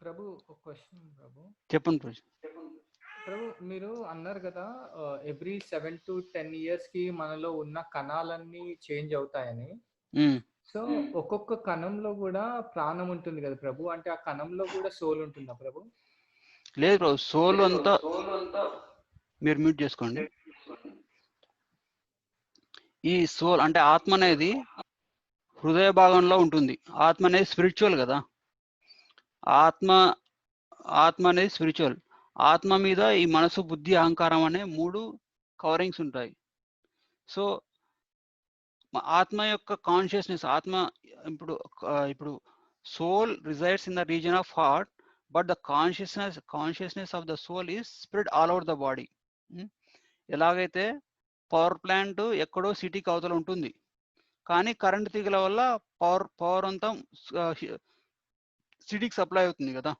ప్రభు ఒక క్వశ్చన్ ప్రభు. చెప్పండి ప్రభు. ప్రభు మీరు అన్నారు కదా ఎవ్రీ 7 to 10 years కి మనలో ఉన్న కణాలన్నీ చేంజ్ అవుతాయని. సో ఒక్కొక్క కణంలో కూడా ప్రాణం ఉంటుంది కదా ప్రభు, అంటే ఆ కణంలో కూడా సోల్ ఉంటుందా ప్రభు? లేదు ప్రభు, సోల్ అంతా మీరు మ్యూట్ చేసుకోండి. ఈ సోల్ అంటే ఆత్మ అనేది హృదయ భాగంలో ఉంటుంది. ఆత్మ అనేది స్పిరిచువల్ కదా. ఆత్మ అనేది స్పిరిచువల్. ఆత్మ మీద ఈ మనసు, బుద్ధి, అహంకారం అనే 3 కవరింగ్స్ ఉంటాయి. సో ఆత్మ యొక్క కాన్షియస్నెస్, ఆత్మ ఇప్పుడు soul resides in the region of heart, but the consciousness of the soul is spread all over the body. ఎలాగైతే పవర్ ప్లాంట్ ఎక్కడో సిటీకి అవతల ఉంటుంది, కానీ కరెంట్ తీగల వల్ల పవర్ అంతా సిటీకి సప్లై అవుతుంది కదా.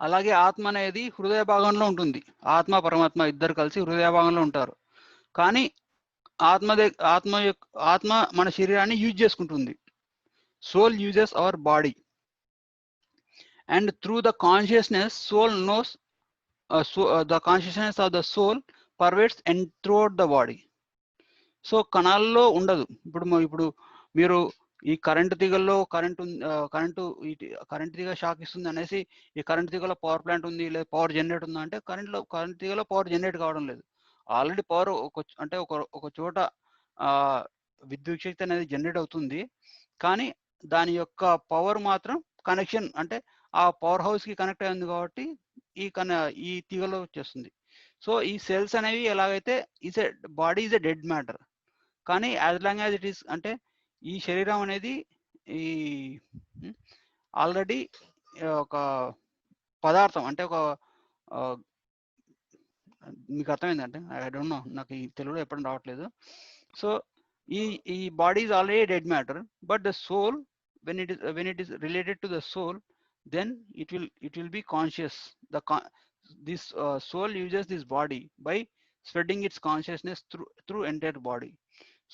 అలాగే ఆత్మ అనేది హృదయ భాగంలో ఉంటుంది. ఆత్మ పరమాత్మ ఇద్దరు కలిసి హృదయ భాగంలో ఉంటారు. కానీ ఆత్మ మన శరీరాన్ని యూజ్ చేసుకుంటుంది. Soul uses our body and through the consciousness soul knows the consciousness of the soul pervades and throughout the body. So కణాల్లో ఉండదు. ఇప్పుడు మీరు ఈ కరెంటు తీగల్లో కరెంటు తీగ షాక్ ఇస్తుంది అనేసి ఈ కరెంటు తీగలో పవర్ ప్లాంట్ ఉంది లేదా పవర్ జనరేట్ ఉందా అంటే కరెంటు తీగలో పవర్ జనరేట్ కావడం లేదు. ఆల్రెడీ పవర్ ఒక చోట విద్యుత్ శక్తి అనేది జనరేట్ అవుతుంది, కానీ దాని యొక్క పవర్ మాత్రం కనెక్షన్ అంటే ఆ పవర్ హౌస్ కి కనెక్ట్ అయింది కాబట్టి ఈ తీగలో వచ్చేస్తుంది. సో ఈ సెల్స్ అనేవి ఎలాగైతే body is a dead matter, కానీ as long as it is అంటే ఈ శరీరం అనేది ఈ ఆల్రెడీ ఒక పదార్థం, అంటే ఒక మీకు అర్థమైందంటే ఐ డోంట్ నో, నాకు ఈ తెలుగులో ఎప్పుడు రావట్లేదు. సో ఈ body is already dead matter, but the soul when it is related to the soul, then it will be conscious. This soul uses this body by spreading its consciousness through entire body.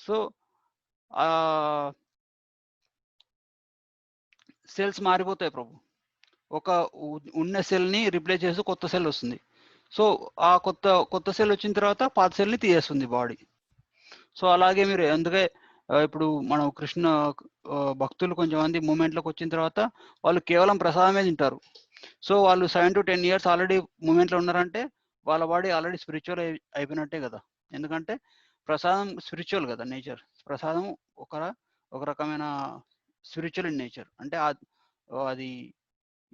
So cells మారిపోతాయి ప్రభు. ఒక ఉన్న సెల్ని రిప్లేస్ చేసి కొత్త సెల్ వస్తుంది. సో ఆ కొత్త సెల్ వచ్చిన తర్వాత పాత సెల్ని తీసేస్తుంది బాడీ. సో అలాగే మీరు అందుకే ఇప్పుడు మనం కృష్ణ భక్తులు కొంచెంమంది మూమెంట్లోకి వచ్చిన తర్వాత వాళ్ళు కేవలం ప్రసాదమే తింటారు. సో వాళ్ళు 7 to 10 years ఆల్రెడీ మూమెంట్లో ఉన్నారంటే వాళ్ళ బాడీ ఆల్రెడీ స్పిరిచువల్ అయిపోయినట్టే కదా. ఎందుకంటే ప్రసాదం స్పిరిచువల్ కదా నేచర్. ప్రసాదం ఒక రకమైన స్పిరిచువల్ ఇన్ నేచర్, అంటే అది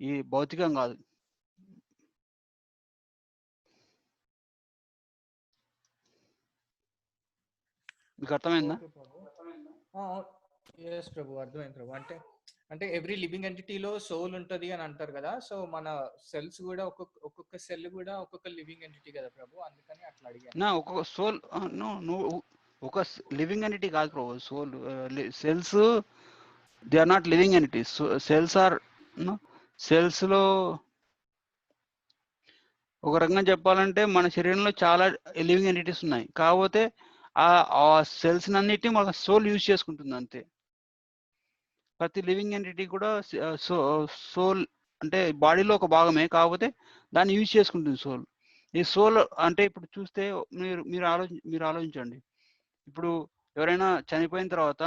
ఈ భౌతికం కాదు. మీకు అర్థమైందా? ఎస్ ప్రభు, అర్థమైంది ప్రభు. అంటే ఎవ్రీ లివింగ్ ఎంటిటీలో సోల్ ఉంటది అని అంటారు కదా. సో మన సెల్స్ కూడా ఒక్కొక్క సెల్ కూడా ఒక్కొక్క లివింగ్ ఎంటిటీ కదా ప్రభు, అందుకని అట్లా అడిగాను. ఒక్కొక్క సోల్ ఒక లివింగ్ ఎంటిటీ కాదు ప్రభు. Soul cells they are not living entities. Cells లో ఒక రకంగా చెప్పాలంటే మన శరీరంలో చాలా లివింగ్ ఎంటిటీస్ ఉన్నాయి, కాకపోతే ఆ సెల్స్ అన్నిటిని మన సోల్ యూజ్ చేసుకుంటుంది అంతే. ప్రతి లివింగ్ ఎంటిటీ కూడా సోల్ అంటే బాడీలో ఒక భాగమే, కాకపోతే దాన్ని యూజ్ చేసుకుంటుంది సోల్. ఈ సోల్ అంటే ఇప్పుడు చూస్తే మీరు ఆలోచించండి. ఇప్పుడు ఎవరైనా చనిపోయిన తర్వాత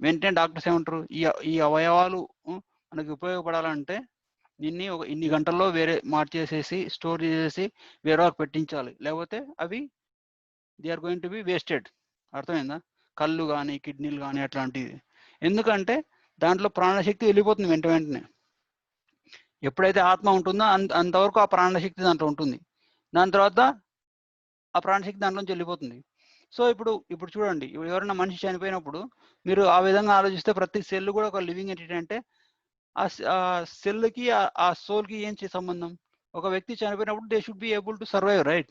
వెంటనే డాక్టర్స్ ఏమంటారు, ఈ అవయవాలు మనకి ఉపయోగపడాలంటే ఇన్ని గంటల్లో వేరే మార్చేసేసి స్టోర్ చేసేసి వేరే వాళ్ళకి పెట్టించాలి, లేకపోతే అవి they are going to be wasted. అర్థమైందా? కళ్ళు కానీ కిడ్నీలు కానీ అట్లాంటివి. ఎందుకంటే దాంట్లో ప్రాణశక్తి వెళ్ళిపోతుంది వెంటనే. ఎప్పుడైతే ఆత్మ ఉంటుందో అంతవరకు ఆ ప్రాణశక్తి దాంట్లో ఉంటుంది. దాని తర్వాత ఆ ప్రాణశక్తి దాంట్లోంచి వెళ్ళిపోతుంది. సో ఇప్పుడు చూడండి, ఎవరైనా మనిషి చనిపోయినప్పుడు మీరు ఆ విధంగా ఆలోచిస్తే ప్రతి సెల్ కూడా ఒక లివింగ్ ఎంటిటీ. అంటే ఆ సెల్కి ఆ సోల్కి ఏం సంబంధం? ఒక వ్యక్తి చనిపోయినప్పుడు they should be able to survive, right?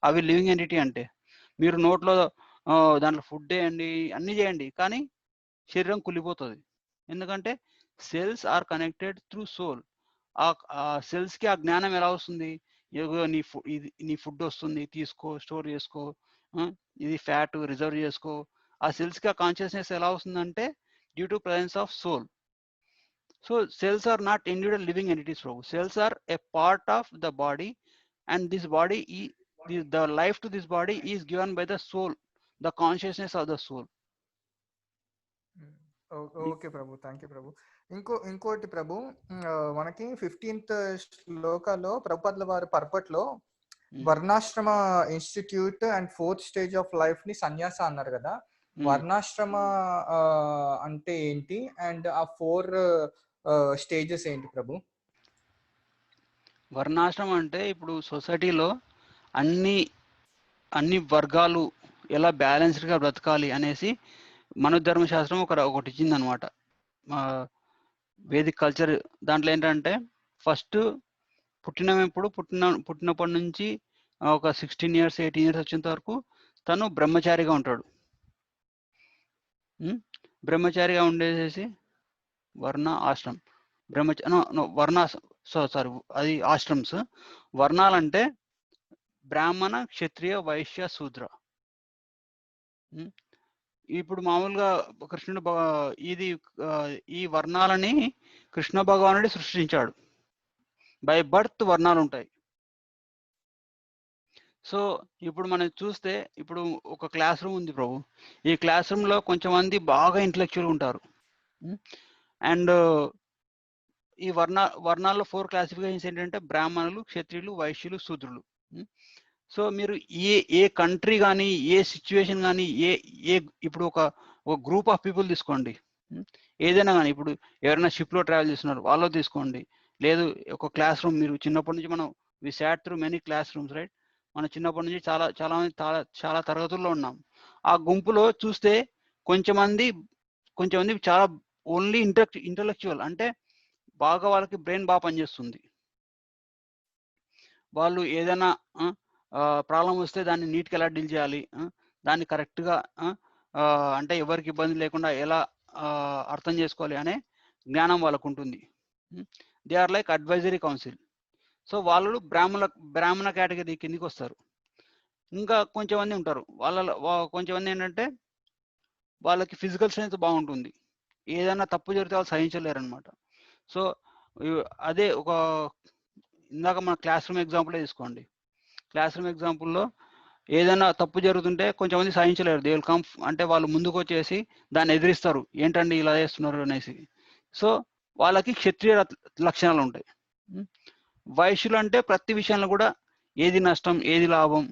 అవి లివింగ్ ఎంటిటీ అంటే. మీరు నోట్లో దాంట్లో ఫుడ్ వేయండి, అన్నీ చేయండి, కానీ శరీరం కుళ్ళిపోతుంది. ఎందుకంటే cells are connected through soul. ఆ సెల్స్కి ఆ జ్ఞానం ఎలా వస్తుంది? నీ ఫుడ్ వస్తుంది, తీసుకో, స్టోర్ చేసుకో, ఇది ఫ్యాట్ రిజర్వ్ చేసుకో. ఆ సెల్స్కి ఆ కాన్షియస్నెస్ ఎలా వస్తుందంటే due to presence of soul. So cells are not individual living entities Prabhu. Cells are a part of the body, and this body the life to this body is given by the soul, the consciousness of the soul. Okay ప్రభు, థ్యాంక్ యూ ప్రభు. ఇంకోటి ప్రభు, మనకి 15th శ్లోకాలో ప్రభుపాదుల వారి పర్పట్లో వర్ణాశ్రమ institute and 4th stage of life ని సన్యాస అన్నారు కదా. వర్ణాశ్రమ అంటే ఏంటి, అండ్ ఆ 4 స్టేజెస్ ఏంటి ప్రభు? వర్ణాశ్రమం అంటే ఇప్పుడు సొసైటీలో అన్ని వర్గాలు ఎలా బ్యాలెన్స్డ్గా బ్రతకాలి అనేసి మనోధర్మశాస్త్రం ఒకటి ఇచ్చిందనమాట. వేదిక్ కల్చర్ దాంట్లో ఏంటంటే ఫస్ట్ పుట్టినప్పటి నుంచి ఒక 16 years 18 years వచ్చేంత వరకు తను బ్రహ్మచారిగా ఉంటాడు. బ్రహ్మచారిగా ఉండేసేసి వర్ణ ఆశ్రమం అది ఆశ్రమ్స్. వర్ణాలంటే బ్రాహ్మణ, క్షత్రియ, వైశ్య, శూద్ర. ఇప్పుడు మామూలుగా కృష్ణుడు ఈ వర్ణాలని కృష్ణ భగవానుడు సృష్టించాడు. బై బర్త్ వర్ణాలు ఉంటాయి. సో ఇప్పుడు మనం చూస్తే ఇప్పుడు ఒక క్లాస్ రూమ్ ఉంది ప్రభు. ఈ క్లాస్ రూమ్లో కొంచెం మంది బాగా ఇంటలెక్చువల్ ఉంటారు. అండ్ ఈ వర్ణాల్లో 4 క్లాసిఫికేషన్స్ ఏంటంటే బ్రాహ్మణులు, క్షత్రియులు, వైశ్యులు, శూద్రులు. సో మీరు ఏ కంట్రీ కానీ, ఏ సిచ్యువేషన్ కానీ, ఇప్పుడు ఒక గ్రూప్ ఆఫ్ పీపుల్ తీసుకోండి, ఏదైనా కానీ. ఇప్పుడు ఎవరైనా షిప్లో ట్రావెల్ చేస్తున్నారు, వాళ్ళు తీసుకోండి. లేదు ఒక క్లాస్ రూమ్, మీరు చిన్నప్పటి నుంచి we sat through many class rooms, right? మనం చిన్నప్పటి నుంచి చాలా తరగతుల్లో ఉన్నాం. ఆ గుంపులో చూస్తే కొంచెం మంది చాలా ఓన్లీ ఇంటలెక్చువల్, అంటే బాగా వాళ్ళకి బ్రెయిన్ బాగా పనిచేస్తుంది. వాళ్ళు ఏదైనా ప్రాబ్లం వస్తే దాన్ని నీట్గా ఎలా డీల్ చేయాలి, దాన్ని కరెక్ట్గా అంటే ఎవరికి ఇబ్బంది లేకుండా ఎలా అర్థం చేసుకోవాలి అనే జ్ఞానం వాళ్ళకు ఉంటుంది. They are like advisory council. So వాళ్ళు బ్రాహ్మణ కేటగిరీ కిందికి వస్తారు. ఇంకా కొంచెం మంది ఉంటారు, కొంచెం మంది ఏంటంటే వాళ్ళకి ఫిజికల్ స్ట్రెంత్ బాగుంటుంది, ఏదైనా తప్పు జరిగితే వాళ్ళు సహించలేరు అనమాట. సో అదే ఇందాక మన క్లాస్ రూమ్ ఎగ్జాంపులే తీసుకోండి. క్లాస్ రూమ్ ఎగ్జాంపుల్లో ఏదైనా తప్పు జరుగుతుంటే కొంచెం మంది సహించలేరు. దే విల్ కమ్, అంటే వాళ్ళు ముందుకు వచ్చేసి దాన్ని ఎదిరిస్తారు, ఏంటండి ఇలా చేస్తున్నారు అనేసి. సో వాళ్ళకి క్షత్రియ లక్షణాలు ఉంటాయి. వైశ్యులు అంటే ప్రతి విషయంలో కూడా ఏది నష్టం ఏది లాభం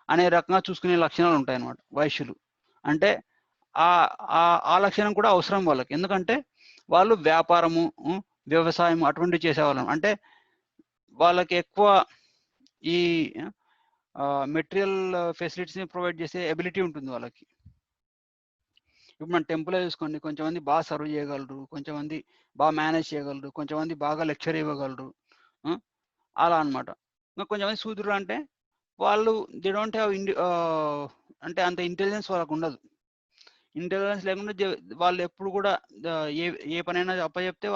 అనే రకంగా చూసుకునే లక్షణాలు ఉంటాయి అన్నమాట. వైశ్యులు అంటే ఆ లక్షణం కూడా అవసరం వాళ్ళకి, ఎందుకంటే వాళ్ళు వ్యాపారము, వ్యవసాయం అటువంటి చేసేవాళ్ళం. అంటే వాళ్ళకి ఎక్కువ ఈ మెటీరియల్ ఫెసిలిటీస్ని ప్రొవైడ్ చేసే ఎబిలిటీ ఉంటుంది వాళ్ళకి. ఇప్పుడు మన టెంపుల్ చూసుకోండి, కొంచెం మంది బాగా సర్వ్ చేయగలరు, కొంచెం మంది బాగా మేనేజ్ చేయగలరు, కొంచెం మంది బాగా లెక్చర్ ఇవ్వగలరు, అలా అనమాట. ఇంకా కొంచెం మంది శూద్రులు అంటే వాళ్ళు దే డోంట్ హ్యావ్ అంటే అంత ఇంటెలిజెన్స్ వాళ్ళకు ఉండదు. ఇంటెలిజెన్స్ లేకుండా వాళ్ళు ఎప్పుడు కూడా ఏ పనైనా అప్పచెప్తే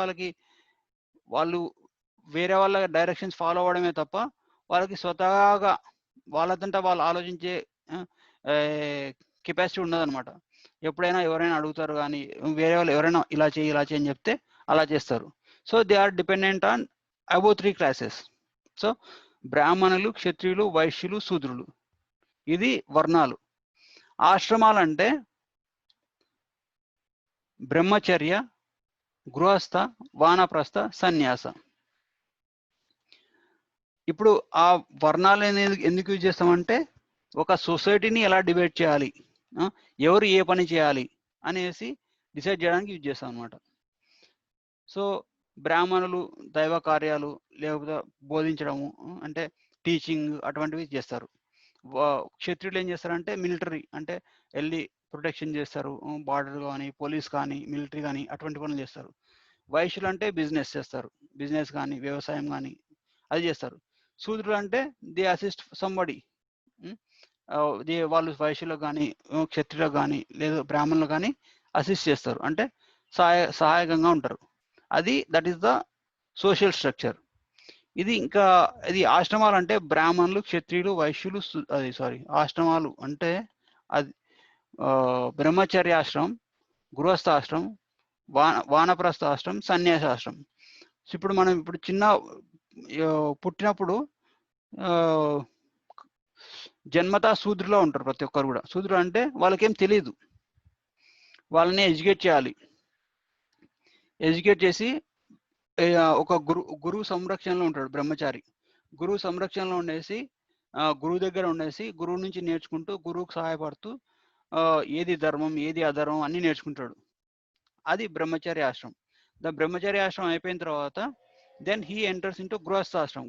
వాళ్ళు వేరే వాళ్ళ డైరెక్షన్స్ ఫాలో అవ్వడమే తప్ప వాళ్ళకి స్వతహాగా వాళ్ళంతా వాళ్ళు ఆలోచించే కెపాసిటీ ఉండదన్నమాట. ఎప్పుడైనా ఎవరైనా అడుగుతారు కానీ వేరే వాళ్ళు ఎవరైనా ఇలా చేయి అని చెప్తే అలా చేస్తారు. So they are dependent on above 3 classes. So బ్రాహ్మణులు, క్షత్రియులు, వైశ్యులు, శూద్రులు. ఇది వర్ణాలు. ఆశ్రమాలు అంటే బ్రహ్మచర్య, గృహస్థ, వానప్రస్థ, సన్యాస. ఇప్పుడు ఆ వర్ణాలు ఎందుకు యూజ్ చేస్తామంటే ఒక సొసైటీని ఎలా డివైడ్ చేయాలి, ఎవరు ఏ పని చేయాలి అనేసి డిసైడ్ చేయడానికి యూజ్ చేస్తాం అనమాట. సో బ్రాహ్మణులు దైవ కార్యాలు లేకపోతే బోధించడము, అంటే టీచింగ్ అటువంటివి చేస్తారు. క్షత్రియులు ఏం చేస్తారంటే మిలిటరీ, అంటే వెళ్ళి ప్రొటెక్షన్ చేస్తారు, బార్డర్ కానీ పోలీస్ కానీ మిలిటరీ కానీ అటువంటి పనులు చేస్తారు. వైశ్యులు అంటే బిజినెస్ చేస్తారు, బిజినెస్ కానీ వ్యవసాయం కానీ అది చేస్తారు. శూద్రులు అంటే ది అసిస్ట్ సంబడి, వాళ్ళు వైశ్యులకు కానీ క్షత్రియులకు కానీ లేదా బ్రాహ్మణులకు కానీ అసిస్ట్ చేస్తారు, అంటే సహాయకంగా ఉంటారు. That is the social structure. ఇది ఆశ్రమాలు అంటే బ్రాహ్మణులు, క్షత్రియులు, వైశ్యులు, ఆశ్రమాలు అంటే అది బ్రహ్మచర్యాశ్రమం, గృహస్థాశ్రమం, వానప్రస్థ ఆశ్రమం, సన్యాసాశ్రమం. ఇప్పుడు మనం చిన్న పుట్టినప్పుడు జన్మతా శూద్రులో ఉంటారు ప్రతి ఒక్కరు కూడా. శూద్రులు అంటే వాళ్ళకేం తెలియదు, వాళ్ళని ఎడ్యుకేట్ చేయాలి. ఎడ్యుకేట్ చేసి ఒక గురువు సంరక్షణలో ఉంటాడు బ్రహ్మచారి. గురువు సంరక్షణలో ఉండేసి గురువు దగ్గర ఉండేసి గురువు నుంచి నేర్చుకుంటూ గురువుకు సహాయపడుతూ ఏది ధర్మం ఏది అధర్మం అన్ని నేర్చుకుంటాడు. అది బ్రహ్మచర్య ఆశ్రమం. బ్రహ్మచర్య ఆశ్రమం అయిపోయిన తర్వాత దెన్ హీ ఎంటర్స్ ఇంటూ గృహస్థాశ్రమం.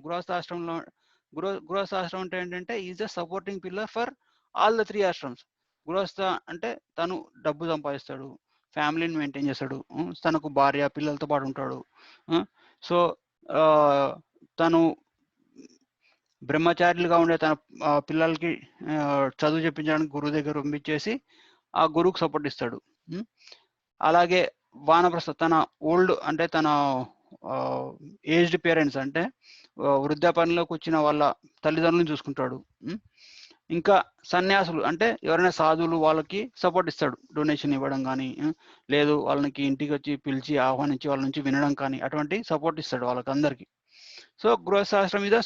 గృహస్థాశ్రమం అంటే ఏంటంటే is the supporting pillar for all the 3 ashrams. గృహస్థ అంటే తను డబ్బు సంపాదిస్తాడు, ఫ్యామిలీని మెయింటైన్ చేస్తాడు, తనకు భార్య పిల్లలతో పాటు ఉంటాడు. సో తను బ్రహ్మచారులుగా ఉండే తన పిల్లలకి చదువు చెప్పించడానికి గురువు దగ్గర పంపించేసి ఆ గురువుకు సపోర్ట్ ఇస్తాడు. అలాగే వానప్రస్థ తన ఓల్డ్ అంటే తన ఏజ్డ్ పేరెంట్స్ అంటే వృద్ధాప్యంలోకి వచ్చిన వాళ్ళ తల్లిదండ్రులను చూసుకుంటాడు. ఇంకా సన్యాసులు అంటే ఎవరైనా సాధువులు వాళ్ళకి సపోర్ట్ ఇస్తాడు, డొనేషన్ ఇవ్వడం కానీ లేదు వాళ్ళకి ఇంటికి వచ్చి పిలిచి ఆహ్వానించి వాళ్ళ నుంచి వినడం కానీ అటువంటి సపోర్ట్ ఇస్తాడు వాళ్ళకి అందరికి. సో గృహస్థాశ్రమం మీద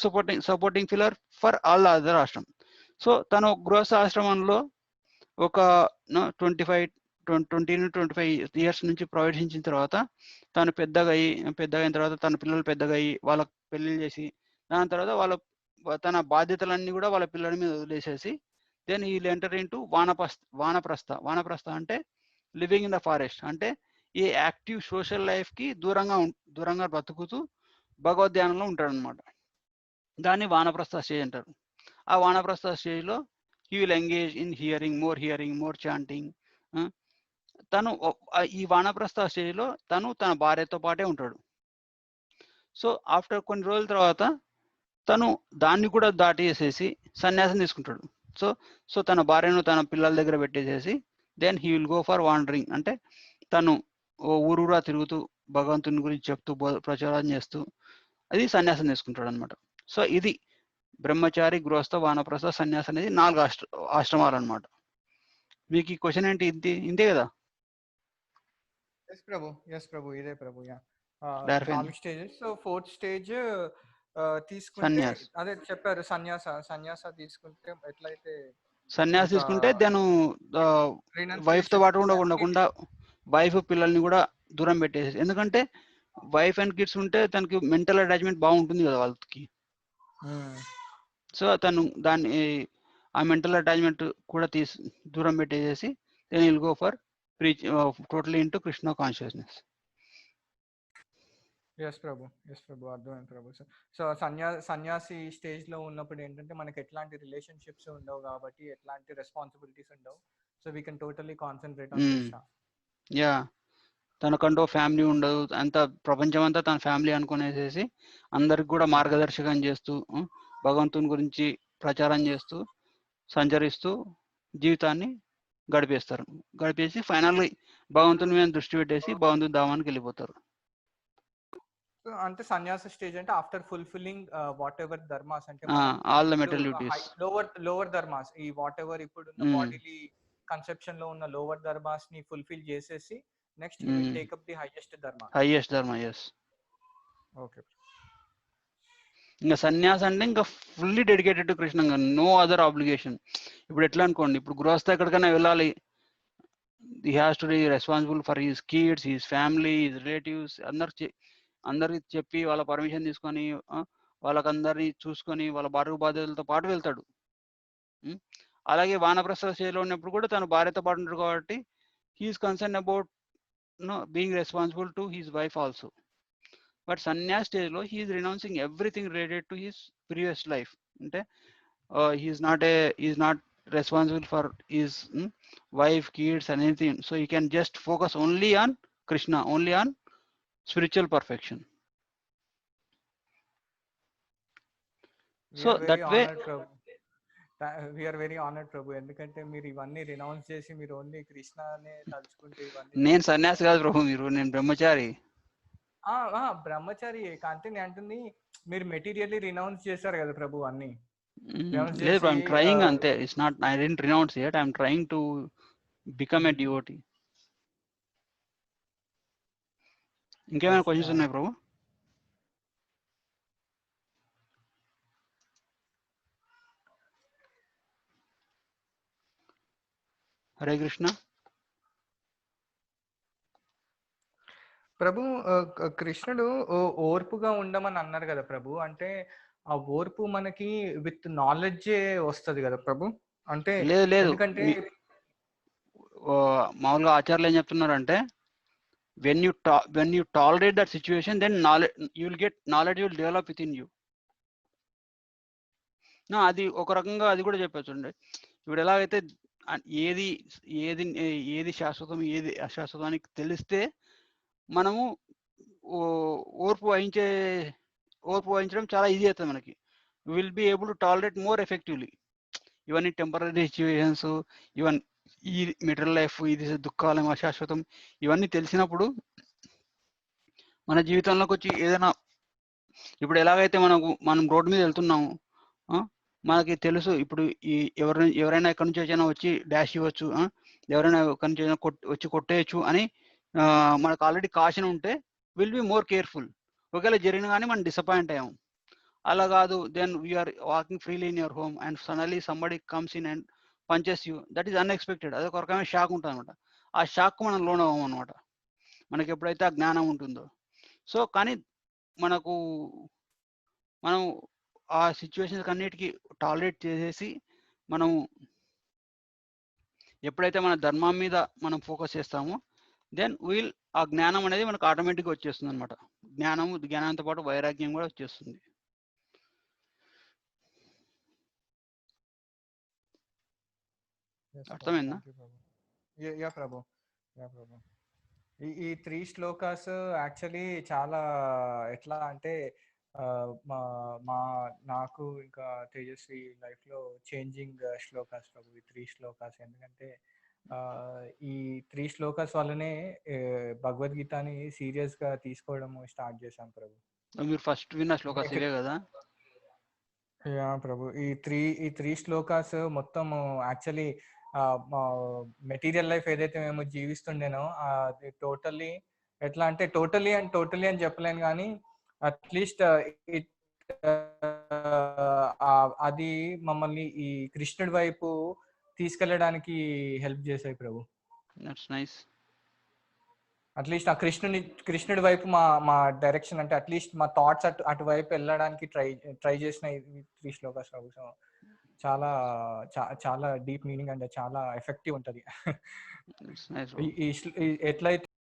supporting pillar for all other ఆశ్రమం. సో తను గృహస్థాశ్రమంలో ఒక 20-25 ఇయర్స్ నుంచి ప్రవేశించిన తర్వాత తను పెద్దగైన తర్వాత తన పిల్లలు పెద్దగా అయ్యి వాళ్ళకి పెళ్లి చేసి దాని తర్వాత తన బాధ్యతలన్నీ కూడా వాళ్ళ పిల్లల మీద వదిలేసేసి దెన్ ఈ ఎంటర్ ఇంటూ వానప్రస్థ అంటే లివింగ్ ఇన్ ద ఫారెస్ట్, అంటే ఈ యాక్టివ్ సోషల్ లైఫ్ కి దూరంగా బతుకుతూ భగవద్ధ్యానంలో ఉంటాడు అనమాట. దాన్ని వానప్రస్థ స్టేజ్ అంటారు. ఆ వానప్రస్థ స్టేజ్ లో he will engage in hearing more chanting. తను ఈ వానప్రస్థ స్టేజ్ లో తను తన భార్యతో పాటే ఉంటాడు. సో ఆఫ్టర్ కొన్ని రోజుల తర్వాత తను దాన్ని కూడా దాటేసేసి సన్యాసం తీసుకుంటాడు. సో తన భార్యను తన పిల్లల దగ్గర పెట్టేసేసి then he will go for wandering, అంటే తను ఊరూరా తిరుగుతూ భగవంతుని గురించి చెప్తూ ప్రచారం చేస్తూ అది సన్యాసం తీసుకుంటాడు అనమాట. సో ఇది బ్రహ్మచారి, గృహస్థ, వానప్రస్థ, సన్యాసం అనేది 4 ఆశ్రమాలు అనమాట. మీకు ఈ క్వశ్చన్ ఏంటి? ఇంతే కదా? ఎస్ ప్రభు ఇదే ప్రభు. Yeah 4 stages. So 4th stage తీసుకుంటే అదే చెప్పారు, సన్యాస తీసుకుంటే ఎట్లయితే సన్యాసి తీసుకుంటే తను వైఫ్ తో పాటు ఉండకుండా వైఫ్ పిల్లల్ని కూడా దూరం పెట్టేసి, ఎందుకంటే వైఫ్ అండ్ కిడ్స్ ఉంటే తనకి మెంటల్ అటాచ్మెంట్ బాగుంటుంది కదా వాళ్ళకి. సో తను ఆ మెంటల్ అటాచ్మెంట్ కూడా దూరం పెట్టేసేసి then will go for totally into Krishna consciousness. Yes ప్రభు అర్థమైంది ప్రభు. సో సన్యాసి స్టేజ్ లో ఉన్నప్పుడు ఏంటంటే మనకి ఎట్లాంటి రిలేషన్షిప్స్ ఉండవు కాబట్టి ఎట్లాంటి రెస్పాన్సిబిలిటీస్ ఉండవు. So we can totally concentrate on Krishna. Yeah, తనకంటూ ఫ్యామిలీ ఉండదు, అంత ప్రపంచం అంతా తన ఫ్యామిలీ అనుకునేసేసి అందరికి కూడా మార్గదర్శకం చేస్తూ భగవంతుని గురించి ప్రచారం చేస్తూ సంచరిస్తూ జీవితాన్ని గడిపేసి ఫైనల్లీ భగవంతుని మీద దృష్టి పెట్టేసి భగవంతుని ధామానికి వెళ్ళిపోతారు. అంటే సన్యాస స్టేజ్ అంటే after fulfilling whatever dharmas, అంటే all the mental duties, lower dharmas, ఈ వాట్ ఎవర్ ఇప్పుడు బాడీలీ కన్సెప్షన్ లో ఉన్న లోవర్ ధర్మాస్ ని ఫుల్ఫిల్ చేసేసి next he will take up the highest dharma. yes. Okay. ఇంకా సన్యాసి అంటే ఇంకా fully dedicated to Krishna, no other obligation. ఇప్పుడు ఎట్లా అనుకోండి, ఇప్పుడు గృహస్థ ఎక్కడికైనా వెళ్ళాలి, he has to be responsible for his kids, his family, his relatives, అందరికి చెప్పి వాళ్ళ పర్మిషన్ తీసుకొని వాళ్ళకందరినీ చూసుకొని వాళ్ళ భార్య బాధ్యతలతో పాటు వెళ్తాడు. అలాగే వానప్రస్థ స్టేజ్లో ఉన్నప్పుడు కూడా తను భార్యతో పాటు ఉంటాడు కాబట్టి he is concern about being responsible to his wife also. But సన్యాస్ స్టేజ్లో he is renouncing everything related to his previous life. అంటే he is not responsible for his wife, kids and anything, so he can just focus only on Krishna, only on spiritual perfection. So that way we are very honored Prabhu, ఎందుకంటే మీరు ఇవన్నీ రినౌన్స్ చేసి మీరు ఓన్లీ కృష్ణనే తలుచుకుంటూ ఇవన్నీ. నేను సన్యాసి కాదు ప్రభు, నేను బ్రహ్మచారి. బ్రహ్మచారి కాంతి నేను అంటుంది, మీరు మెటీరియల్లీ రినౌన్స్ చేశారు కదా ప్రభు అన్ని. లేదు, I'm trying అంతే. It's not, I didn't renounce yet, I'm trying to become a devotee. ఇంకేమైనా క్వశ్చన్స్ ఉన్నాయి ప్రభు? హరే కృష్ణ. ప్రభు కృష్ణుడు ఓర్పుగా ఉండమని అన్నారు కదా ప్రభు, అంటే ఆ ఓర్పు మనకి విత్ నాలెడ్జ్ వస్తుంది కదా ప్రభు? అంటే లేదు, ఎందుకంటే మామూలుగా ఆచార్యులు ఏం చెప్తున్నారంటే, when you tolerate that situation, then you will get knowledge will develop within you. అది ఒక రకంగా అది కూడా చెప్పొచ్చండి. ఇప్పుడు ఎలాగైతే ఏది శాశ్వతం ఏది అశాశ్వతం అని తెలిస్తే మనము ఓర్పు వహించడం చాలా ఈజీ అవుతుంది మనకి. Will be able to tolerate more effectively. ఇవన్నీ టెంపరీ సిచ్యువేషన్స్, ఈవెన్ ఈ మెటీరియల్ లైఫ్, ఇది దుఃఖాలం అశాశ్వతం, ఇవన్నీ తెలిసినప్పుడు మన జీవితంలోకి వచ్చి ఏదైనా, ఇప్పుడు ఎలాగైతే మనం రోడ్డు మీద వెళ్తున్నాము, మనకి తెలుసు ఇప్పుడు ఎవరైనా ఎక్కడి నుంచి వచ్చినా వచ్చి డాష్ ఇవ్వచ్చు, ఎవరైనా ఎక్కడి నుంచి వచ్చి కొట్టేయచ్చు అని మనకు ఆల్రెడీ కాషన్ ఉంటే విల్ బి మోర్ కేర్ఫుల్. ఒకవేళ జరిగిన కానీ మనం డిసప్పాయింట్ అయ్యాము. అలా కాదు, then we are walking freely in your home and suddenly somebody comes in and punches you, that is unexpected. అది ఒక రకమైన షాక్ ఉంటుంది అనమాట. ఆ షాక్ మనం లోన్ అవ్వము అనమాట, మనకి ఎప్పుడైతే ఆ జ్ఞానం ఉంటుందో. సో కానీ మనం ఆ సిచ్యువేషన్స్ అన్నిటికీ టాలరేట్ చేసేసి మనం ఎప్పుడైతే మన ధర్మం మీద మనం ఫోకస్ చేస్తామో దెన్ ఆ జ్ఞానం అనేది మనకు ఆటోమేటిక్గా వచ్చేస్తుంది అనమాట. జ్ఞానంతో పాటు వైరాగ్యం కూడా వచ్చేస్తుంది. అర్థమైందా? యా ప్రభు. ఈ 3 శ్లోకాస్ యాక్చువల్లీ చాలా ఎట్లా అంటే నాకు ఇంకా తేజస్వి లైఫ్ లో చేంజింగ్ శ్లోకాస్ ప్రభు, ఈ 3 శ్లోకాస్. ఎందుకంటే ఈ 3 శ్లోకాస్ వల్లనే భగవద్గీతని సీరియస్ గా తీసుకోవడం స్టార్ట్ చేశాం ప్రభు. మీరు ఫస్ట్ విన్న శ్లోకాస్ ఇవే కదా? యా ప్రభు, ఈ 3 శ్లోకాస్ మొత్తం యాక్చువల్లీ మెటీరియల్ లైఫ్ ఏదైతే మేము జీవిస్తుండేనో అది టోటల్లీ ఎట్లా అంటే టోటలీ అని చెప్పలేను, కానీ అట్లీస్ట్ అది మమ్మల్ని ఈ కృష్ణుడి వైపు తీసుకెళ్ళడానికి హెల్ప్ చేశాయి ప్రభు. That's nice. అట్లీస్ట్ ఆ కృష్ణుడి వైపు మా డైరెక్షన్, అంటే అట్లీస్ట్ మా థాట్స్ అటువైపు వెళ్ళడానికి ట్రై చేసిన 3 శ్లోకాస్ ప్రభు. సో చాలా చాలా డీప్ మీనింగ్ అండ్ చాలా ఎఫెక్టివ్ ఉంటది. ఎట్లయితే